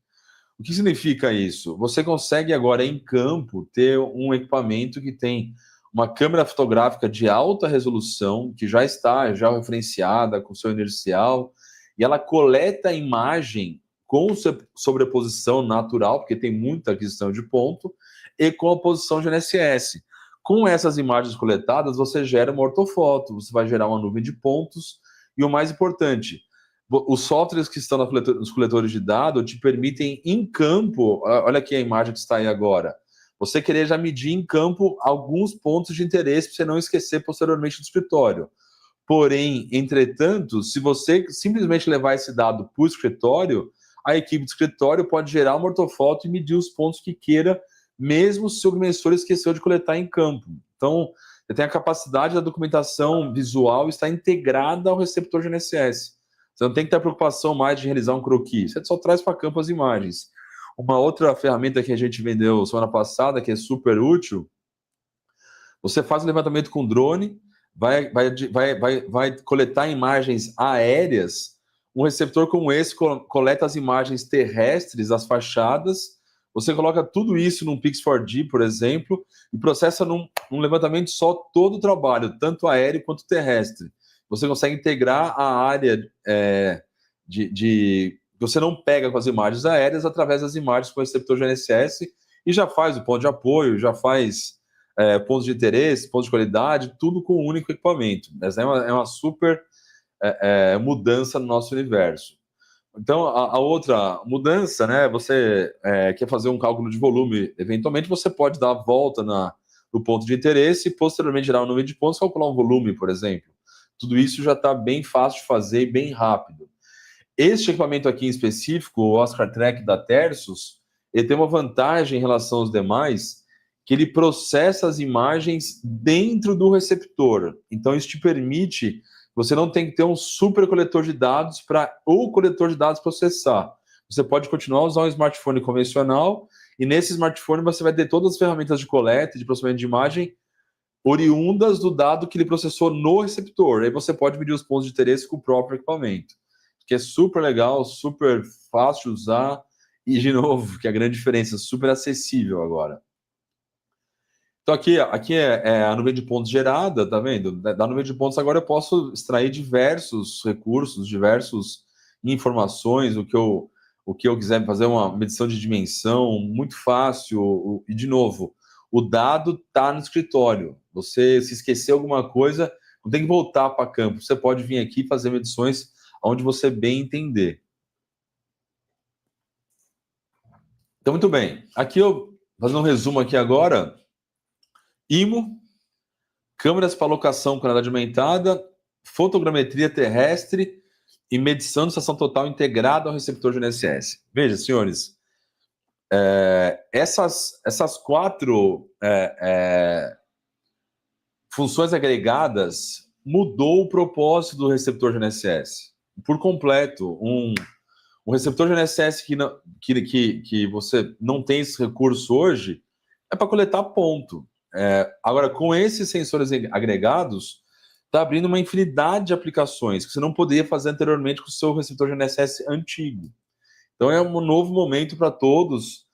O que significa isso? Você consegue agora, em campo, ter um equipamento que tem uma câmera fotográfica de alta resolução, que já está referenciada com seu inercial, e ela coleta a imagem com sobreposição natural, porque tem muita aquisição de ponto, e com a posição GNSS. Com essas imagens coletadas, você gera uma ortofoto, você vai gerar uma nuvem de pontos, e o mais importante, os softwares que estão nos coletores de dados te permitem, em campo, olha aqui a imagem que está aí agora, você querer já medir em campo alguns pontos de interesse para você não esquecer posteriormente do escritório. Porém, entretanto, se você simplesmente levar esse dado para o escritório, a equipe do escritório pode gerar uma ortofoto e medir os pontos que queira, mesmo se o agrimensor esqueceu de coletar em campo. Então, você tem a capacidade da documentação visual estar integrada ao receptor GNSS. Você não tem que ter a preocupação mais de realizar um croquis. Você só traz para campo as imagens. Uma outra ferramenta que a gente vendeu semana passada, que é super útil, você faz o levantamento com drone, vai coletar imagens aéreas. Um receptor como esse coleta as imagens terrestres das fachadas. Você coloca tudo isso num Pix4D, por exemplo, e processa num levantamento só todo o trabalho, tanto aéreo quanto terrestre. Você consegue integrar a área você não pega com as imagens aéreas através das imagens com o receptor GNSS e já faz o ponto de apoio, já faz pontos de interesse, pontos de qualidade, tudo com um único equipamento. Essa é uma super mudança no nosso universo. Então, a outra mudança, né? Você quer fazer um cálculo de volume, eventualmente você pode dar a volta no ponto de interesse e posteriormente gerar um número de pontos e calcular um volume, por exemplo. Tudo isso já está bem fácil de fazer e bem rápido. Este equipamento aqui em específico, o Oscar Track da Tersus, ele tem uma vantagem em relação aos demais, que ele processa as imagens dentro do receptor. Então, isso te permite, você não tem que ter um super coletor de dados para o coletor de dados processar. você pode continuar a usar um smartphone convencional, e nesse smartphone você vai ter todas as ferramentas de coleta, de processamento de imagem, oriundas do dado que ele processou no receptor. Aí você pode medir os pontos de interesse com o próprio equipamento, que é super legal, super fácil de usar, e, de novo, que é a grande diferença, super acessível agora. Então, aqui é a nuvem de pontos gerada, tá vendo? Da nuvem de pontos, agora eu posso extrair diversos recursos, diversas informações, o que eu quiser fazer uma medição de dimensão, muito fácil. E, de novo, o dado está no escritório. Você, se esquecer alguma coisa, não tem que voltar para campo. Você pode vir aqui e fazer medições onde você bem entender. Então, muito bem. Aqui eu fazendo um resumo aqui agora. IMO, câmeras para locação com realidade aumentada, fotogrametria terrestre e medição de estação total integrada ao receptor GNSS. Veja, senhores, essas 4 funções agregadas mudou o propósito do receptor GNSS por completo. Um receptor GNSS que você não tem esse recurso hoje é para coletar ponto. Agora, com esses sensores agregados, está abrindo uma infinidade de aplicações que você não poderia fazer anteriormente com o seu receptor GNSS antigo. Então, é um novo momento para todos.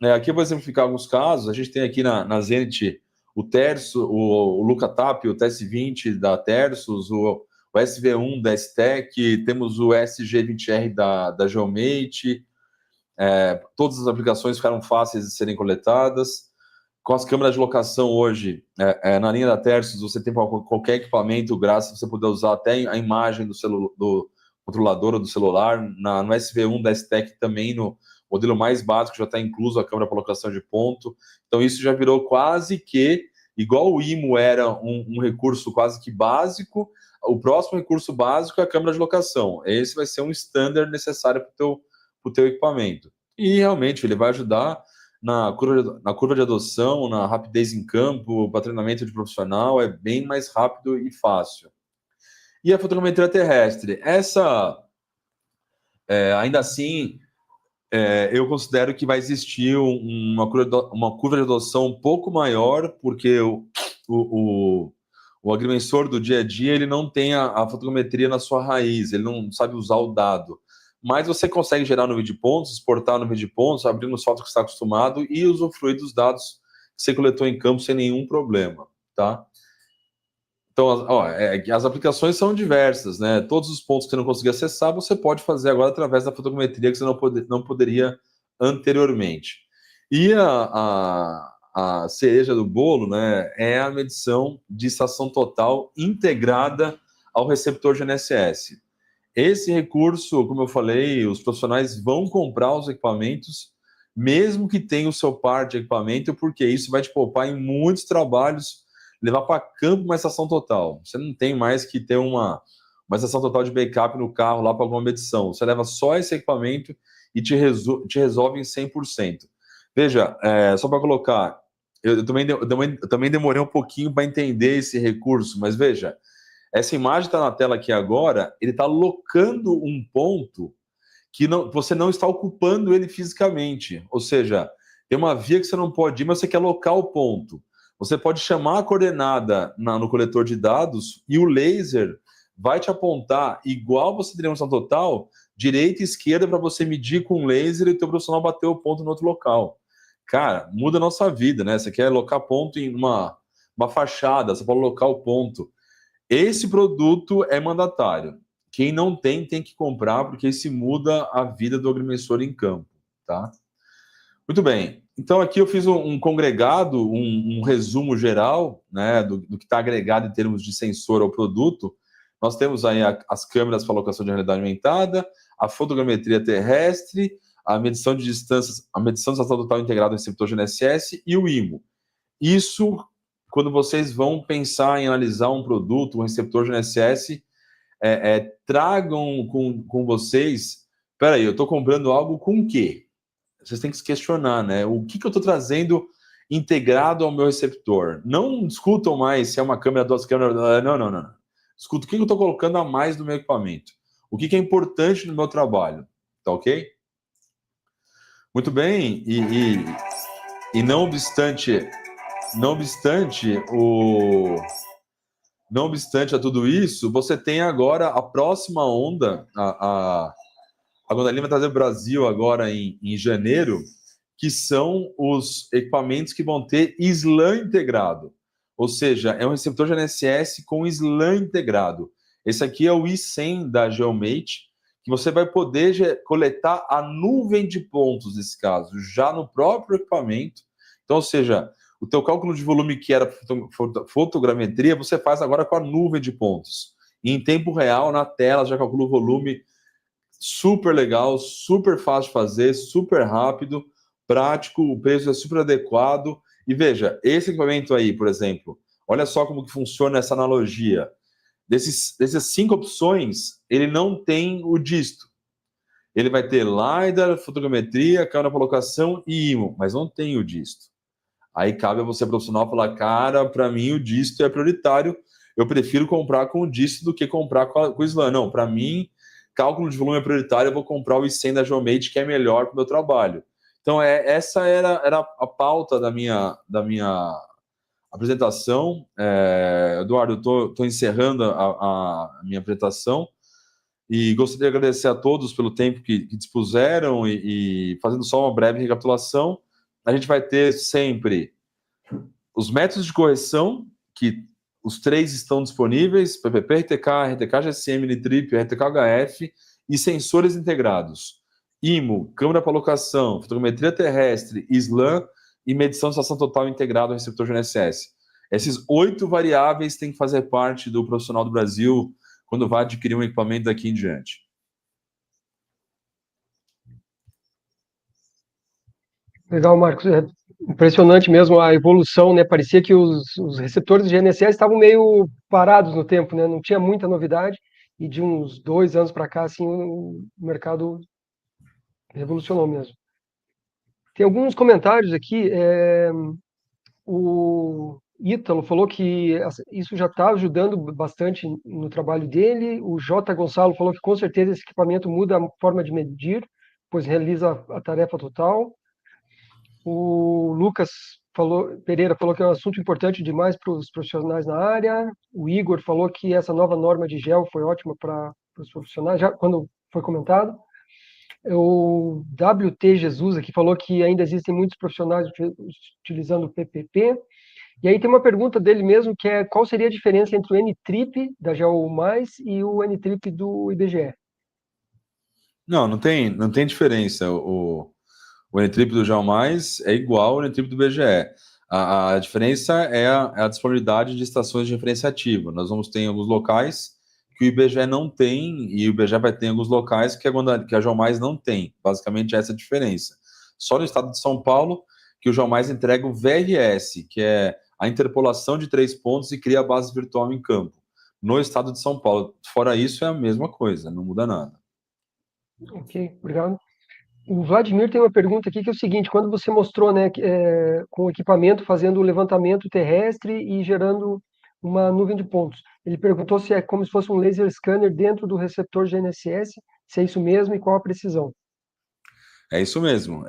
Aqui eu vou exemplificar alguns casos. A gente tem aqui na Zenit o Tersus, o LucaTap, o TS20 da Tersus, o SV1 da STEC, temos o SG20R da Geomate. Todas as aplicações ficaram fáceis de serem coletadas. Com as câmeras de locação hoje, na linha da Tersus, você tem qualquer equipamento, graças a você poder usar até a imagem do controlador ou do celular. No SV1 da STEC também, no modelo mais básico, já está incluso a câmera para locação de ponto. Então, isso já virou quase que, igual o IMO era um recurso quase que básico, o próximo recurso básico é a câmera de locação. Esse vai ser um standard necessário para o teu equipamento. E, realmente, ele vai ajudar na curva de adoção, na rapidez em campo, para treinamento de profissional, é bem mais rápido e fácil. E a fotogrametria terrestre? Essa, ainda assim, eu considero que vai existir uma curva de adoção um pouco maior, porque o agrimensor do dia a dia ele não tem a fotogrametria na sua raiz, ele não sabe usar o dado. Mas você consegue gerar nuvem de pontos, exportar nuvem de pontos, abrir no software que está acostumado e usufruir dos dados que você coletou em campo sem nenhum problema, tá? Então, as aplicações são diversas, né? Todos os pontos que você não conseguia acessar, você pode fazer agora através da fotogrametria que você não poderia anteriormente. E a cereja do bolo, né, é a medição de estação total integrada ao receptor GNSS. Esse recurso, como eu falei, os profissionais vão comprar os equipamentos, mesmo que tenha o seu par de equipamento, porque isso vai te poupar em muitos trabalhos, levar para campo uma estação total. Você não tem mais que ter uma estação total de backup no carro lá para alguma medição. Você leva só esse equipamento e te resolve em 100%. Veja, só para colocar, eu também demorei um pouquinho para entender esse recurso, mas veja, essa imagem está na tela aqui agora, ele está locando um ponto que você não está ocupando ele fisicamente. Ou seja, tem uma via que você não pode ir, mas você quer locar o ponto. Você pode chamar a coordenada no coletor de dados e o laser vai te apontar, igual você teria uma estação total, direita e esquerda para você medir com o laser e o teu profissional bater o ponto no outro local. Cara, muda a nossa vida, né? Você quer locar ponto em uma fachada, você pode locar o ponto. Esse produto é mandatário. Quem não tem que comprar, porque isso muda a vida do agrimensor em campo, tá? Muito bem. Então, aqui eu fiz um congregado, um resumo geral, né, do que está agregado em termos de sensor ao produto. Nós temos aí as câmeras para locação de realidade aumentada, a fotogrametria terrestre, a medição de distâncias, a medição de estação total integrada no receptor GNSS e o IMO. Isso, quando vocês vão pensar em analisar um produto, um receptor GNSS, tragam com vocês, peraí, eu estou comprando algo com o quê? Vocês têm que se questionar, né? O que eu estou trazendo integrado ao meu receptor? Não discutam mais se é uma câmera, 2 câmeras, não. Escuta o que eu estou colocando a mais no meu equipamento. O que é importante no meu trabalho, tá ok? Muito bem, e não obstante a tudo isso, você tem agora a próxima onda, a Gondalina vai trazer o Brasil agora em janeiro, que são os equipamentos que vão ter SLAM integrado. Ou seja, é um receptor GNSS com SLAM integrado. Esse aqui é o i100 da Geomate, que você vai poder coletar a nuvem de pontos, nesse caso, já no próprio equipamento. Então, ou seja, o teu cálculo de volume que era fotogrametria, você faz agora com a nuvem de pontos. E em tempo real, na tela, já calcula o volume. Super legal, super fácil de fazer, super rápido, prático, o preço é super adequado. E veja, esse equipamento aí, por exemplo, olha só como que funciona essa analogia. Dessas 5 opções, ele não tem o disto. Ele vai ter LiDAR, fotogrametria, câmera para locação e IMO, mas não tem o disto. Aí cabe a você, profissional, falar, cara, para mim o disto é prioritário, eu prefiro comprar com o disto do que comprar com o SLAM. Não, para mim, cálculo de volume é prioritário, eu vou comprar o i100 da Geomate, que é melhor para o meu trabalho. Então, essa era a pauta da minha apresentação. Eduardo, eu estou encerrando a minha apresentação e gostaria de agradecer a todos pelo tempo que dispuseram e fazendo só uma breve recapitulação. A gente vai ter sempre os métodos de correção, que os 3 estão disponíveis: PPP, RTK, RTK GSM, NTRIP, RTK HF, e sensores integrados: IMO, câmera para locação, fotogrametria terrestre, SLAM e medição de estação total integrado ao receptor GNSS. Esses 8 variáveis têm que fazer parte do profissional do Brasil quando vai adquirir um equipamento daqui em diante. Legal, Marcos. É impressionante mesmo a evolução, né? Parecia que os receptores de GNSS estavam meio parados no tempo, né? Não tinha muita novidade. E de uns 2 anos para cá, assim, o mercado revolucionou mesmo. Tem alguns comentários aqui. O Ítalo falou que isso já está ajudando bastante no trabalho dele. O J. Gonçalo falou que com certeza esse equipamento muda a forma de medir, pois realiza a tarefa total. O Lucas Pereira falou que é um assunto importante demais para os profissionais na área. O Igor falou que essa nova norma de gel foi ótima para os profissionais, já quando foi comentado. O WT Jesus aqui falou que ainda existem muitos profissionais utilizando o PPP. E aí tem uma pergunta dele mesmo, que é qual seria a diferença entre o N-Trip da GEO+, e o N-Trip do IBGE? Não tem diferença. O N-Trip do GeoMais é igual ao N-Trip do BGE. A diferença é a disponibilidade de estações de referência ativa. Nós vamos ter em alguns locais que o IBGE não tem, e o IBGE vai ter em alguns locais que a GeoMais não tem. Basicamente, essa é a diferença. Só no estado de São Paulo que o GeoMais entrega o VRS, que é a interpolação de 3 pontos e cria a base virtual em campo. No estado de São Paulo. Fora isso, é a mesma coisa, não muda nada. Ok, obrigado. O Vladimir tem uma pergunta aqui que é o seguinte: quando você mostrou, né, com o equipamento fazendo o levantamento terrestre e gerando uma nuvem de pontos, ele perguntou se é como se fosse um laser scanner dentro do receptor GNSS, se é isso mesmo e qual a precisão. É isso mesmo.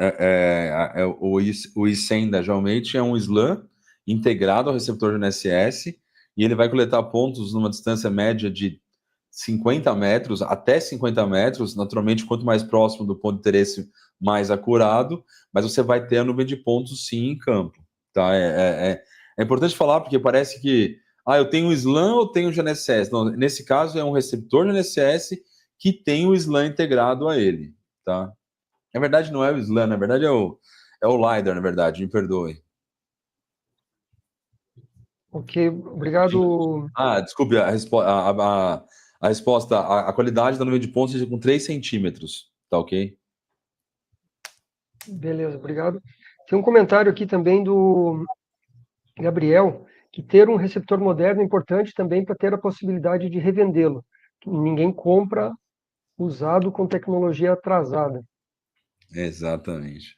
O i100 da Geomate é um SLAM integrado ao receptor GNSS e ele vai coletar pontos numa distância média de 50 metros, até 50 metros. Naturalmente, quanto mais próximo do ponto de interesse, mais acurado, mas você vai ter a nuvem de pontos sim em campo. Tá? É importante falar porque parece que eu tenho um SLAM ou tenho um GNSS. Não, nesse caso, é um receptor GNSS que tem o SLAM integrado a ele. Tá? Na verdade, não é o SLAM, na verdade é o LiDAR, na verdade, me perdoe. Ok, obrigado. Desculpe, a resposta, a qualidade da nuvem de pontos seja com 3 centímetros, tá ok? Beleza, obrigado. Tem um comentário aqui também do Gabriel, que ter um receptor moderno é importante também para ter a possibilidade de revendê-lo. Ninguém compra usado com tecnologia atrasada. Exatamente.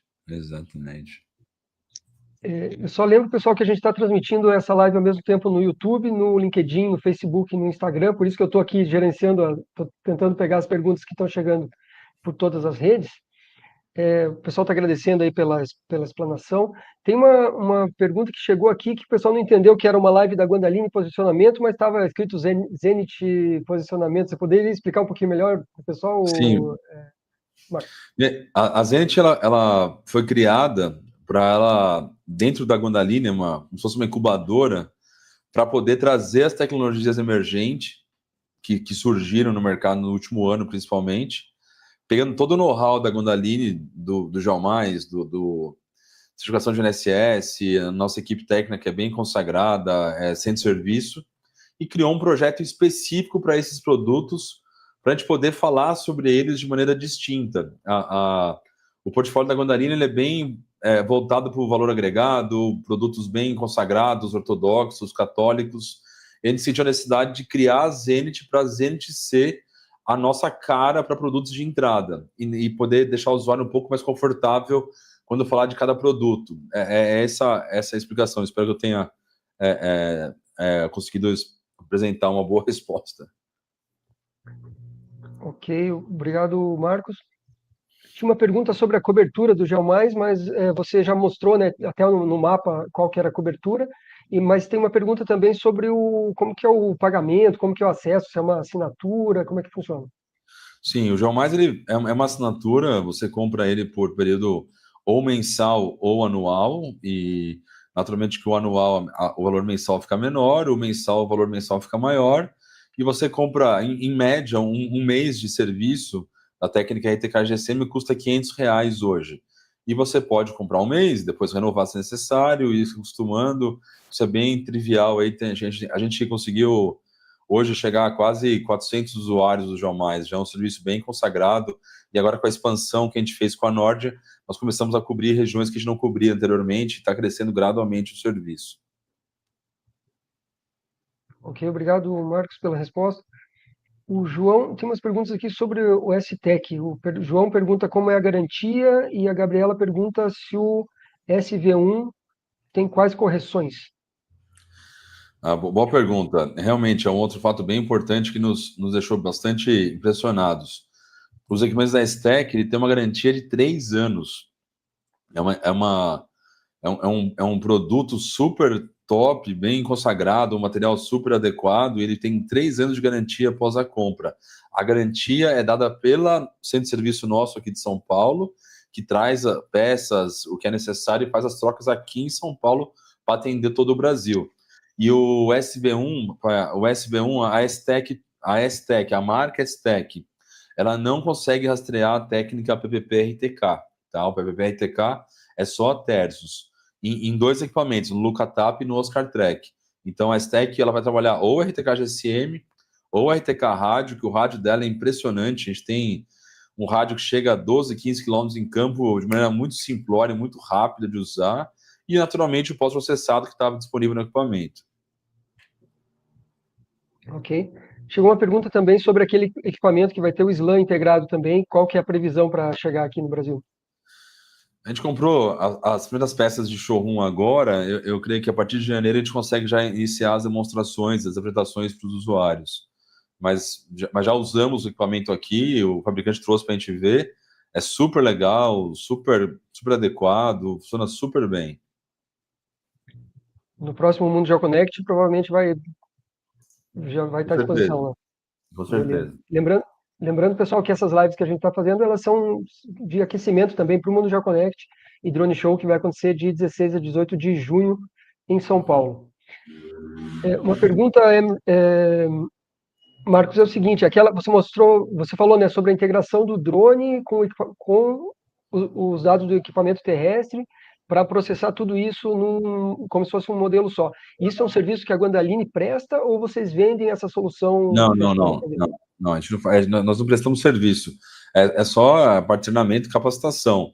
Eu só lembro, pessoal, que a gente está transmitindo essa live ao mesmo tempo no YouTube, no LinkedIn, no Facebook, no Instagram, por isso que eu estou aqui gerenciando, estou tentando pegar as perguntas que estão chegando por todas as redes. O pessoal está agradecendo aí pela explanação. Tem uma pergunta que chegou aqui que o pessoal não entendeu que era uma live da Guandaline posicionamento, mas estava escrito Zenit posicionamento. Você poderia explicar um pouquinho melhor para o Sim. pessoal, Marcos? A Zenit, ela foi criada para ela, dentro da Guandaline, como se fosse uma incubadora, para poder trazer as tecnologias emergentes que surgiram no mercado no último ano, principalmente, pegando todo o know-how da Guandaline, do Geomais, do certificação de NSS, a nossa equipe técnica que é bem consagrada, centro de serviço, e criou um projeto específico para esses produtos, para a gente poder falar sobre eles de maneira distinta. O portfólio da Guandaline ele é bem voltado para o valor agregado, produtos bem consagrados, ortodoxos, católicos. E a gente sentiu a necessidade de criar a Zenit para a Zenit ser a nossa cara para produtos de entrada e poder deixar o usuário um pouco mais confortável quando falar de cada produto. Essa a explicação. Espero que eu tenha conseguido apresentar uma boa resposta. Ok, obrigado, Marcos. Tinha uma pergunta sobre a cobertura do Geomais, mas você já mostrou, né, até no mapa qual que era a cobertura. Mas tem uma pergunta também sobre como que é o pagamento, como que é o acesso, se é uma assinatura, como é que funciona? Sim, o Geomais ele é uma assinatura, você compra ele por período ou mensal ou anual, e naturalmente que o anual, o valor mensal fica menor, o mensal, o valor mensal fica maior, e você compra, em média, um mês de serviço da técnica RTK GSM custa R$ 500 hoje. E você pode comprar um mês, depois renovar se necessário, e ir se acostumando. Isso é bem trivial. Aí a gente conseguiu hoje chegar a quase 400 usuários do Geomais, já é um serviço bem consagrado, e agora com a expansão que a gente fez com a Nordia, nós começamos a cobrir regiões que a gente não cobria anteriormente, está crescendo gradualmente o serviço. Ok, obrigado, Marcos, pela resposta. O João tem umas perguntas aqui sobre o STEC. João pergunta como é a garantia e a Gabriela pergunta se o SV1 tem quais correções. Boa pergunta. Realmente é um outro fato bem importante que nos deixou bastante impressionados. Os equipamentos da STEC ele tem uma garantia de 3 anos. É um produto super top, bem consagrado, um material super adequado, e ele tem 3 anos de garantia após a compra. A garantia é dada pela centro de serviço nosso aqui de São Paulo, que traz peças, o que é necessário, e faz as trocas aqui em São Paulo para atender todo o Brasil. E o SB1, a STEC, a marca STEC, ela não consegue rastrear a técnica PPP-RTK, tá? O PPP-RTK é só terços em 2 equipamentos, no Lucatap e no Oscar Trek. Então a STEC ela vai trabalhar ou RTK GSM ou RTK rádio, que o rádio dela é impressionante. A gente tem um rádio que chega a 12, 15 quilômetros em campo de maneira muito simplória, muito rápida de usar, e naturalmente o pós-processado que estava disponível no equipamento. Ok. Chegou uma pergunta também sobre aquele equipamento que vai ter o SLAM integrado também. Qual que é a previsão para chegar aqui no Brasil? A gente comprou as primeiras peças de showroom agora. Eu creio que a partir de janeiro a gente consegue já iniciar as demonstrações, as apresentações para os usuários. Mas já usamos o equipamento aqui, o fabricante trouxe para a gente ver. É super legal, super adequado, funciona super bem. No próximo Mundo GeoConnect, provavelmente já vai Com estar à certeza, disposição lá. com Beleza. certeza. Lembrando, pessoal, que essas lives que a gente está fazendo, elas são de aquecimento também para o Mundo GeoConnect e Drone Show, que vai acontecer de 16 a 18 de junho em São Paulo. Uma pergunta Marcos, é o seguinte, você falou, né, sobre a integração do drone com os dados do equipamento terrestre para processar tudo isso como se fosse um modelo só. Isso é um serviço que a Guandaline presta ou vocês vendem essa solução Não, não, fechada? não, não, não, a gente não faz, nós não prestamos serviço. É só treinamento e capacitação.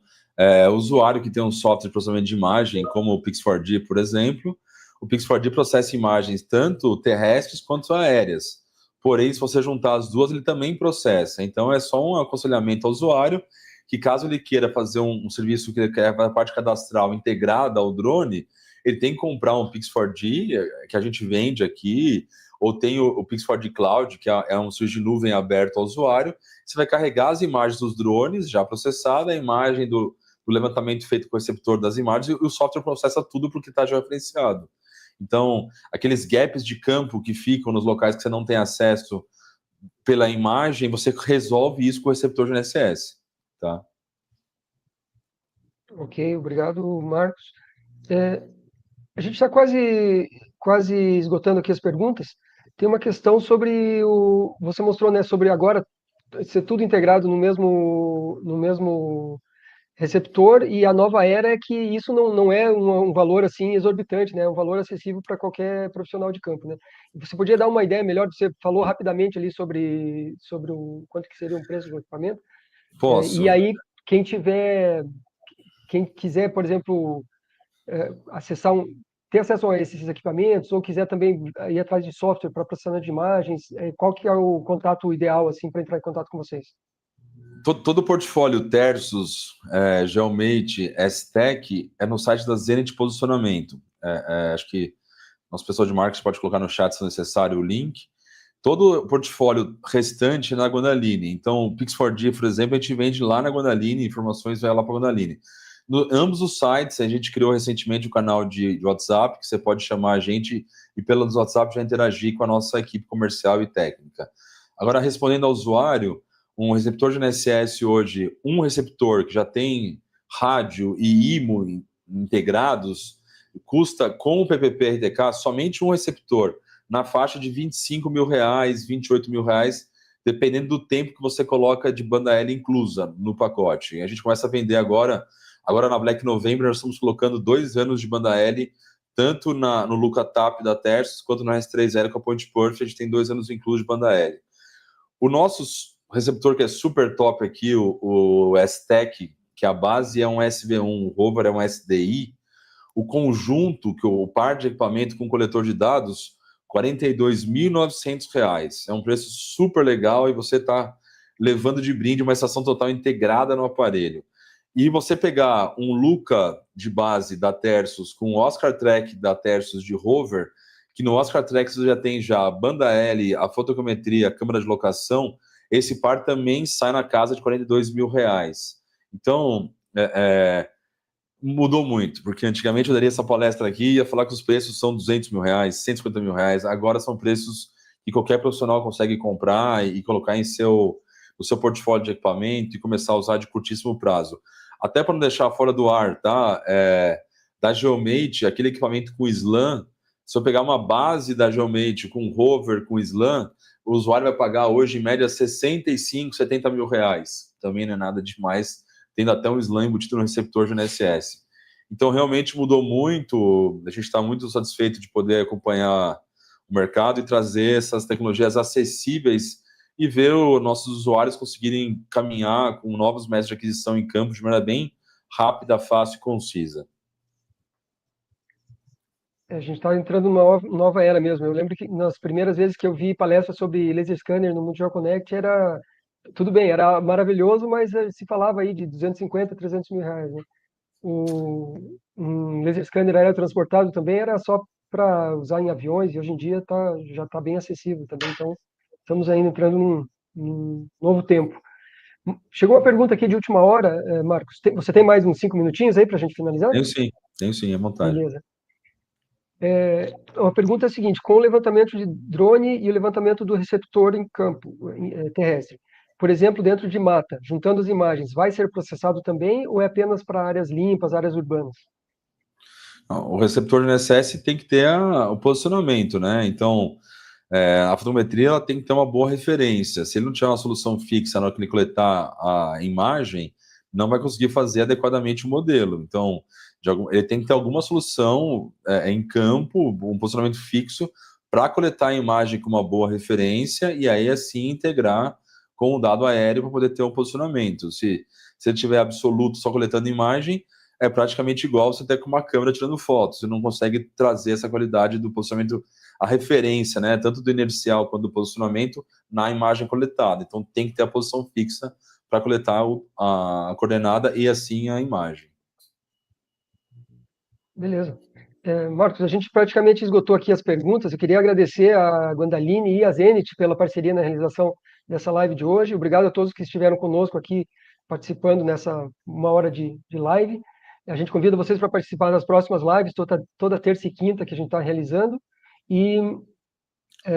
O usuário que tem um software de processamento de imagem, como o Pix4D, por exemplo, o Pix4D processa imagens tanto terrestres quanto aéreas. Porém, se você juntar as duas, ele também processa. Então, é só um aconselhamento ao usuário que, caso ele queira fazer um serviço que quer a parte cadastral integrada ao drone, ele tem que comprar um Pix4D, que a gente vende aqui, ou tem o Pix4D Cloud, que é um serviço de nuvem aberto ao usuário. Você vai carregar as imagens dos drones já processada, a imagem do levantamento feito com o receptor das imagens, e o software processa tudo porque está já referenciado. Então, aqueles gaps de campo que ficam nos locais que você não tem acesso pela imagem, você resolve isso com o receptor de NSS, tá? Ok, obrigado, Marcos. A gente está quase esgotando aqui as perguntas. Tem uma questão sobre você mostrou, né, sobre agora ser tudo integrado no mesmo receptor, e a nova era é que isso não é um valor assim exorbitante, né? É um valor acessível para qualquer profissional de campo, né? Você podia dar uma ideia melhor? Você falou rapidamente ali sobre o quanto que seria um preço de um equipamento. E Posso. aí, quem quiser, por exemplo, acessar ter acesso a esses equipamentos, ou quiser também ir atrás de software para processamento de imagens, qual que é o contato ideal assim para entrar em contato com vocês? Todo o portfólio Tersus, Geomate, S-Tech é no site da Zenit Posicionamento. Acho que nosso pessoal de marketing pode colocar no chat, se necessário, o link. Todo o portfólio restante é na Guandaline. Então, o Pix4D, por exemplo, a gente vende lá na Guandaline, informações vai lá para a Guandaline. Ambos os sites, a gente criou recentemente um canal de WhatsApp, que você pode chamar a gente e pelo WhatsApp já interagir com a nossa equipe comercial e técnica. Agora, respondendo ao usuário, um receptor de NSS hoje, um receptor que já tem rádio e IMO integrados, custa com o PPP RTK somente um receptor na faixa de R$25 mil, R$28 mil, dependendo do tempo que você coloca de banda L inclusa no pacote. A gente começa a vender agora na Black November, nós estamos colocando 2 anos de banda L, tanto no LucaTap da Tersus, quanto no S3L com a Point Perf, a gente tem 2 anos incluso de banda L. O nosso receptor que é super top aqui, o S-Tech, que a base é um SV1, o rover é um SDI, o conjunto, que o par de equipamento com coletor de dados, R$42.900. É um preço super legal e você está levando de brinde uma estação total integrada no aparelho. E você pegar um Luca de base da Tersus com o Oscar Track da Tersus de rover, que no Oscar Track você já tem a banda L, a fotogrametria, a câmera de locação, esse par também sai na casa de R$42 mil. Então, mudou muito, porque antigamente eu daria essa palestra aqui e ia falar que os preços são R$200 mil, R$150 mil. Agora são preços que qualquer profissional consegue comprar e colocar no seu portfólio de equipamento e começar a usar de curtíssimo prazo. Até para não deixar fora do ar, tá? Da Geomate, aquele equipamento com SLAM, se eu pegar uma base da Geomate com rover, com SLAM, o usuário vai pagar hoje, em média, 65, 70 mil reais. Também não é nada demais, tendo até um SLAM embutido no receptor de NSS. Então, realmente mudou muito. A gente está muito satisfeito de poder acompanhar o mercado e trazer essas tecnologias acessíveis e ver os nossos usuários conseguirem caminhar com novos métodos de aquisição em campo de maneira bem rápida, fácil e concisa. A gente está entrando numa nova era mesmo. Eu lembro que nas primeiras vezes que eu vi palestras sobre laser scanner no Mundial Connect, era tudo bem, era maravilhoso, mas se falava aí de 250, 300 mil reais, né? Um laser scanner aerotransportável também era só para usar em aviões, e hoje em dia já está bem acessível também. Então, estamos ainda entrando num novo tempo. Chegou uma pergunta aqui de última hora, Marcos. Você tem mais uns 5 minutinhos aí para a gente finalizar? Tenho sim, à vontade. Beleza. A pergunta é a seguinte: com o levantamento de drone e o levantamento do receptor em campo terrestre, por exemplo, dentro de mata, juntando as imagens, vai ser processado também ou é apenas para áreas limpas, áreas urbanas? O receptor de NSS tem que ter o posicionamento, né? Então, a fotometria ela tem que ter uma boa referência. Se ele não tiver uma solução fixa na hora que ele coletar a imagem, não vai conseguir fazer adequadamente o modelo. Então, ele tem que ter alguma solução em campo, um posicionamento fixo, para coletar a imagem com uma boa referência e aí assim integrar com o dado aéreo para poder ter um posicionamento. Se ele tiver absoluto só coletando imagem, é praticamente igual você ter com uma câmera tirando fotos. Você não consegue trazer essa qualidade do posicionamento, a referência, né, tanto do inercial quanto do posicionamento na imagem coletada. Então tem que ter a posição fixa para coletar a coordenada e assim a imagem. Beleza. Marcos, a gente praticamente esgotou aqui as perguntas. Eu queria agradecer a Guandaline e a Zenit pela parceria na realização dessa live de hoje. Obrigado a todos que estiveram conosco aqui participando nessa 1 hora de live. A gente convida vocês para participar das próximas lives, toda terça e quinta que a gente está realizando. E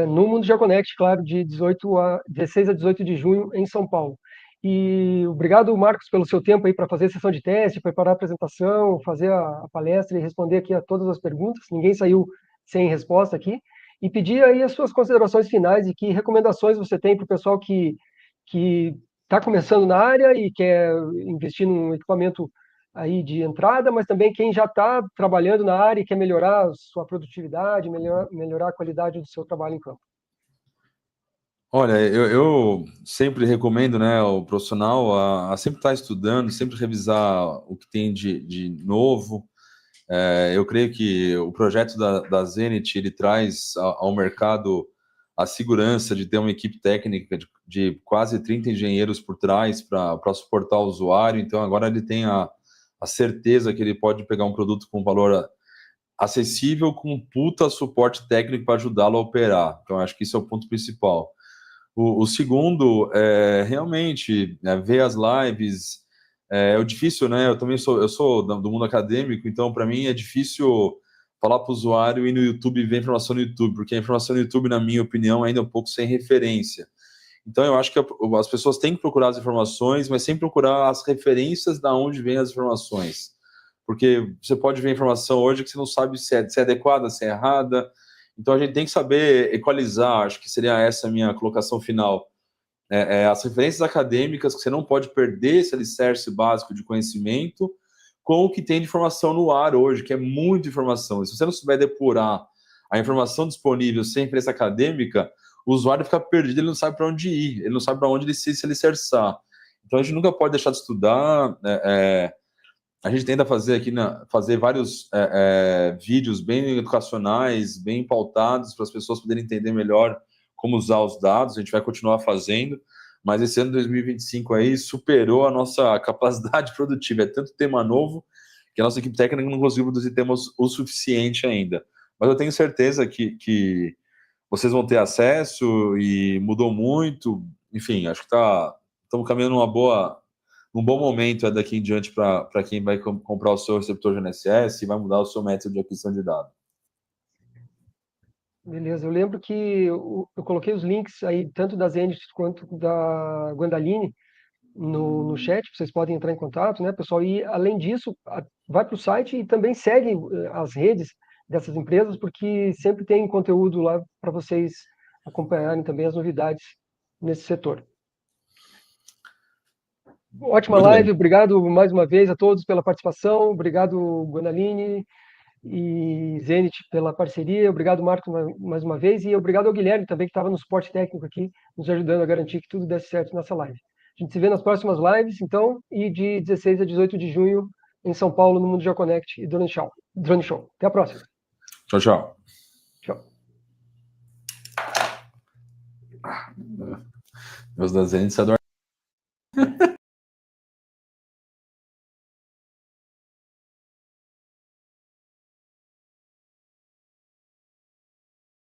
no Mundo Já Connect, claro, de 16 a 18 de junho em São Paulo. E obrigado, Marcos, pelo seu tempo aí para fazer a sessão de teste, preparar a apresentação, fazer a palestra e responder aqui a todas as perguntas. Ninguém saiu sem resposta aqui. E pedir aí as suas considerações finais e que recomendações você tem para o pessoal que está começando na área e quer investir num equipamento aí de entrada, mas também quem já está trabalhando na área e quer melhorar a sua produtividade, melhorar a qualidade do seu trabalho em campo. Olha, eu sempre recomendo, né, o profissional a sempre estar estudando, sempre revisar o que tem de novo. Eu creio que o projeto da Zenit, ele traz ao mercado a segurança de ter uma equipe técnica de quase 30 engenheiros por trás para suportar o usuário. Então, agora ele tem a certeza que ele pode pegar um produto com valor acessível, com um puta suporte técnico para ajudá-lo a operar. Então, acho que isso é o ponto principal. O segundo é realmente ver as lives. É difícil, né? Eu sou do mundo acadêmico, então para mim é difícil falar para o usuário ir no YouTube e ver informação no YouTube, porque a informação no YouTube, na minha opinião, ainda é um pouco sem referência. Então eu acho que as pessoas têm que procurar as informações, mas sem procurar as referências da onde vêm as informações. Porque você pode ver informação hoje que você não sabe se é adequada, se é errada. Então a gente tem que saber equalizar, acho que seria essa a minha colocação final. As referências acadêmicas, que você não pode perder esse alicerce básico de conhecimento, com o que tem de informação no ar hoje, que é muita informação. E se você não souber depurar a informação disponível sem referência acadêmica, o usuário fica perdido, ele não sabe para onde ir, ele não sabe para onde ele se alicerçar. Então a gente nunca pode deixar de estudar. A gente tenta fazer aqui, fazer vários vídeos bem educacionais, bem pautados, para as pessoas poderem entender melhor como usar os dados. A gente vai continuar fazendo, mas esse ano 2025 aí superou a nossa capacidade produtiva. É tanto tema novo que a nossa equipe técnica não conseguiu produzir temas o suficiente ainda. Mas eu tenho certeza que vocês vão ter acesso e mudou muito. Enfim, acho que estamos caminhando um bom momento daqui em diante para quem vai comprar o seu receptor GNSS e vai mudar o seu método de aquisição de dados. Beleza, eu lembro que eu coloquei os links aí, tanto da Zenit quanto da Guandaline, no chat, vocês podem entrar em contato, né, pessoal? E, além disso, vai para o site e também segue as redes dessas empresas, porque sempre tem conteúdo lá para vocês acompanharem também as novidades nesse setor. Ótima Muito live, bem. obrigado mais uma vez a todos pela participação, obrigado, Guandaline e Zenit pela parceria, obrigado, Marcos, mais uma vez, e obrigado ao Guilherme também, que estava no suporte técnico aqui, nos ajudando a garantir que tudo desse certo nessa live. A gente se vê nas próximas lives, então, e de 16 a 18 de junho em São Paulo, no Mundo Já Connect e Drone Show. Até a próxima. Tchau, tchau. Tchau. Meus desenhos,